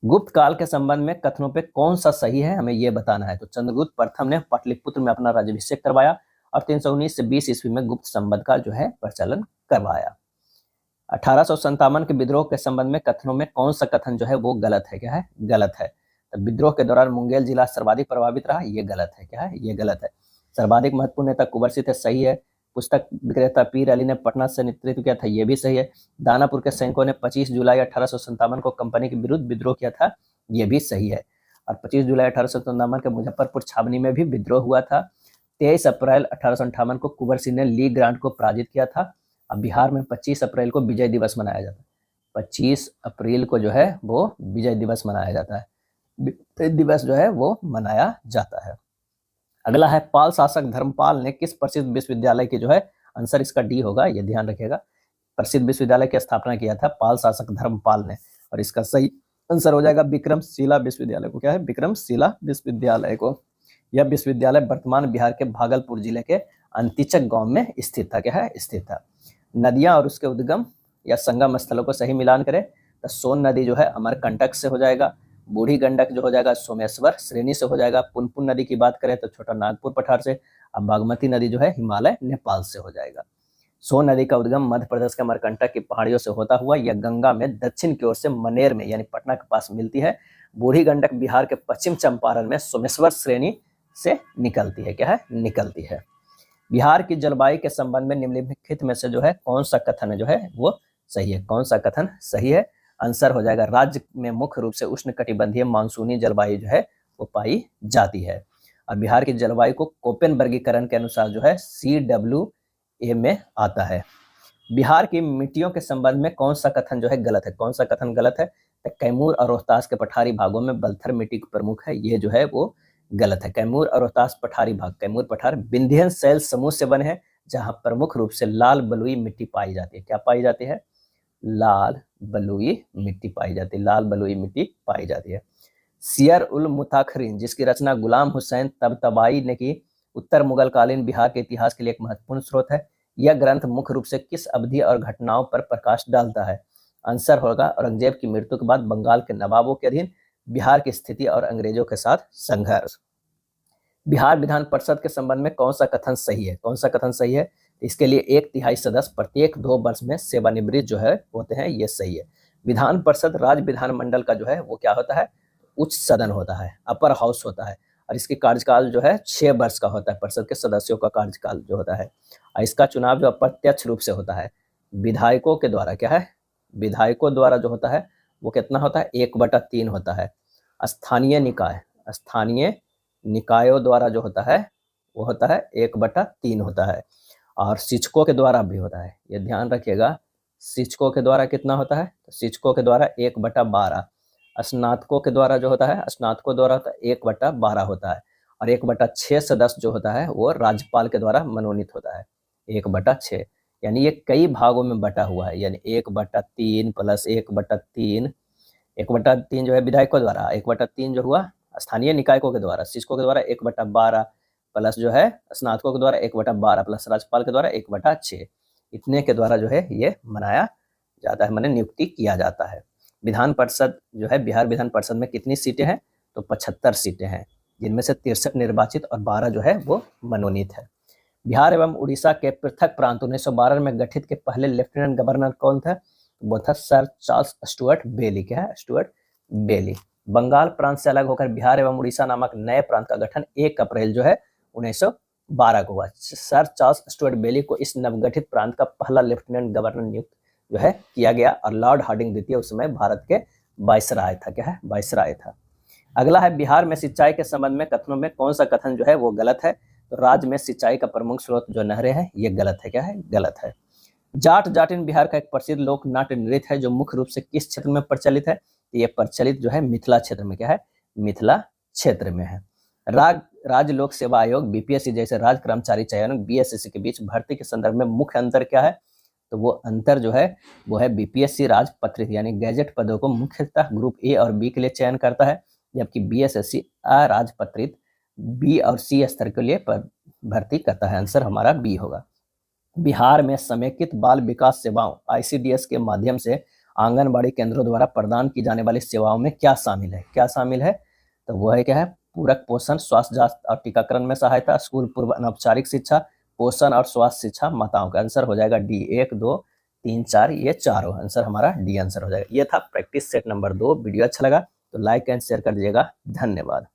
गुप्त काल के संबंध में कथनों पे कौन सा सही है हमें ये बताना है। तो चंद्रगुप्त प्रथम ने पाटलिपुत्र में अपना राज्याभिषेक करवाया और 319 से 20 ईस्वी में गुप्त संबंध का जो है प्रचलन करवाया। 1857 के विद्रोह के संबंध में कथनों में कौन सा कथन जो है वो गलत है? क्या है? गलत है। तो विद्रोह के दौरान मुंगेर जिला सर्वाधिक प्रभावित रहा, ये गलत है। क्या है? ये गलत है। सर्वाधिक महत्वपूर्ण नेता कुंवर सिंह थे, सही है। पुस्तक विक्रेता पीर अली ने पटना से नेतृत्व किया था, ये भी सही है। दानापुर के सैनिकों ने 25 जुलाई 1857 को कंपनी के विरुद्ध विद्रोह किया था, ये भी सही है। और 25 जुलाई 1857 के मुजफ्फरपुर छावनी में भी विद्रोह हुआ था। 23 अप्रैल 1858 को कुंवर सिंह ने ली ग्रांट को पराजित किया था। अब बिहार में 25 अप्रैल को विजय दिवस मनाया जाता है। 25 अप्रैल को जो है वो विजय दिवस मनाया जाता है। विजय दिवस जो है वो मनाया जाता है। अगला है पाल शासक धर्मपाल ने किस प्रसिद्ध विश्वविद्यालय की जो है, आंसर इसका डी होगा, ये ध्यान रखिएगा। प्रसिद्ध विश्वविद्यालय की स्थापना किया था पाल शासक धर्मपाल ने, और इसका सही आंसर हो जाएगा विक्रमशिला विश्वविद्यालय को। क्या है? विक्रमशिला विश्वविद्यालय को। यह विश्वविद्यालय वर्तमान बिहार के भागलपुर जिले के अंतिचक गांव में स्थित था। क्या है? स्थित था। नदियां और उसके उद्गम या संगम स्थलों को सही मिलान करें तो सोन नदी जो है अमरकंटक से हो जाएगा। बूढ़ी गंडक जो हो जाएगा सोमेश्वर श्रेणी से हो जाएगा। पुनपुन नदी की बात करें तो छोटा नागपुर पठार से। अब बागमती नदी जो है हिमालय नेपाल से हो जाएगा। सोन नदी का उद्गम मध्य प्रदेश के अमरकंटक की पहाड़ियों से होता हुआ यह गंगा में दक्षिण की ओर से मनेर में यानी पटना के पास मिलती है। बूढ़ी गंडक बिहार के पश्चिम चंपारण में सोमेश्वर श्रेणी से निकलती है। क्या है? निकलती है। बिहार की जलवायु के संबंध में निम्नलिखित में से जो है कौन सा कथन जो है वो सही है? कौन सा कथन सही है? आंसर हो जाएगा राज्य में मुख्य रूप से उष्णकटिबंधीय मानसूनी जलवायु जो है वो पाई जाती है। और बिहार की जलवायु को कोपेन वर्गीकरण के अनुसार जो है CWA में आता है। बिहार की मिट्टियों के संबंध में कौन सा कथन जो है गलत है? कौन सा कथन गलत है? तो कैमूर और रोहतास के पठारी भागों में बलथर मिट्टी प्रमुख है, ये जो है वो गलत है। कैमूर और रोहतास पठारी भाग, कैमूर पठार विंध्यन शैल समूह से बने हैं, जहां प्रमुख रूप से लाल बलुई मिट्टी पाई जाती है। क्या पाई जाती है? लाल बलुई मिट्टी पाई जाती है। लाल बलुई मिट्टी पाई जाती है। सियर उल मुताखरीन, जिसकी रचना गुलाम हुसैन तबतबाई ने की, उत्तर मुगल कालीन बिहार के इतिहास के लिए एक महत्वपूर्ण स्रोत है। यह ग्रंथ मुख्य रूप से किस अवधि और घटनाओं पर प्रकाश डालता है? आंसर होगा औरंगजेब की मृत्यु के बाद बंगाल के नवाबों के अधीन बिहार की स्थिति और अंग्रेजों के साथ संघर्ष। बिहार विधान परिषद के संबंध में कौन सा कथन सही है? कौन सा कथन सही है? इसके लिए 1/3 सदस्य प्रत्येक 2 वर्ष में सेवानिवृत्त जो है होते हैं, ये सही है। विधान परिषद राज्य विधानमंडल का जो है वो क्या होता है? उच्च सदन होता है, अपर हाउस होता है, और इसकी कार्यकाल जो है 6 वर्ष का होता है। परिषद के सदस्यों का कार्यकाल जो होता है, और इसका चुनाव जो अप्रत्यक्ष रूप से होता है विधायकों के द्वारा। क्या है? विधायकों द्वारा जो होता है वो कितना होता है, 1/3 होता है। स्थानीय निकाय, स्थानीय निकायों द्वारा जो होता है वो होता है 1/3 होता है। और शिक्षकों के द्वारा भी होता है, ये ध्यान रखिएगा। शिक्षकों के द्वारा कितना होता है, तो शिक्षकों के द्वारा 1/12। स्नातकों के द्वारा जो होता है, स्नातकों द्वारा 1/12 होता है। और 1/6 सदस्य जो होता है वो राज्यपाल के द्वारा मनोनीत होता है, 1/6। यानी ये कई भागों में बटा हुआ है, यानी 1/3 प्लस 1/3, 1/3 जो है विधायकों द्वारा, 1/3 जो हुआ स्थानीय निकायों के द्वारा, शिक्षकों के द्वारा 1/12 प्लस जो है स्नातकों के द्वारा 1/12 प्लस राज्यपाल के द्वारा 1/6, इतने के द्वारा जो है ये मनाया जाता है, माने नियुक्ति किया जाता है। विधान परिषद जो है, बिहार विधान परिषद में कितनी सीटें हैं, तो 75 सीटें हैं, जिनमें से 63 निर्वाचित और 12 जो है वो मनोनीत है। बिहार एवं उड़ीसा के पृथक प्रांत 1912 में गठित के पहले लेफ्टिनेंट गवर्नर कौन था, वो था सर चार्ल्स स्टुअर्ट बेली। क्या है, स्टुअर्ट बेली। बंगाल प्रांत से अलग होकर बिहार एवं उड़ीसा नामक नए प्रांत का गठन 1 अप्रैल जो है 1912 को हुआ। सर चार्ल्स स्टुअर्ट बेली को इस नवगठित प्रांत का पहला लेफ्टिनेंट गवर्नर नियुक्त जो है किया गया, और लॉर्ड हार्डिंग द्वितीय उस समय भारत के वायसराय था। क्या है, वायसराय था। अगला है, बिहार में सिंचाई के संबंध में कथनों में कौन सा कथन जो है वो गलत है, तो राज्य में सिंचाई का प्रमुख स्रोत जो नहरें हैं ये गलत है। क्या है, गलत है। जाट जाटिन बिहार का एक प्रसिद्ध लोक नाट्य नृत्य है जो मुख्य रूप से किस क्षेत्र में प्रचलित है, ये प्रचलित जो है मिथिला क्षेत्र में। क्या है, मिथिला क्षेत्र में है। राज्य लोक सेवा आयोग बीपीएससी जैसे राज्य कर्मचारी चयन बीएसएससी के बीच भर्ती के संदर्भ में मुख्य अंतर क्या है, तो वो अंतर जो है वो है बीपीएससी राजपत्रित यानी गैजेट पदों को मुख्यतः ग्रुप ए और बी के लिए चयन करता है, जबकि बीएसएससी अराजपत्रित बी और सी स्तर के लिए भर्ती करता है। आंसर हमारा बी होगा। बिहार में समेकित बाल विकास सेवाओं आईसीडीएस के माध्यम से आंगनबाड़ी केंद्रों द्वारा प्रदान की जाने वाली सेवाओं में क्या शामिल है, क्या शामिल है, तो वो है क्या है, पूरक पोषण, स्वास्थ्य जांच और टीकाकरण में सहायता, स्कूल पूर्व अनौपचारिक शिक्षा, पोषण और स्वास्थ्य शिक्षा माताओं का। आंसर हो जाएगा डी, 1 2 3 4, ये चारों आंसर हमारा डी आंसर हो जाएगा। ये था प्रैक्टिस सेट नंबर 2। वीडियो अच्छा लगा तो लाइक एंड शेयर कर दीजिएगा। धन्यवाद।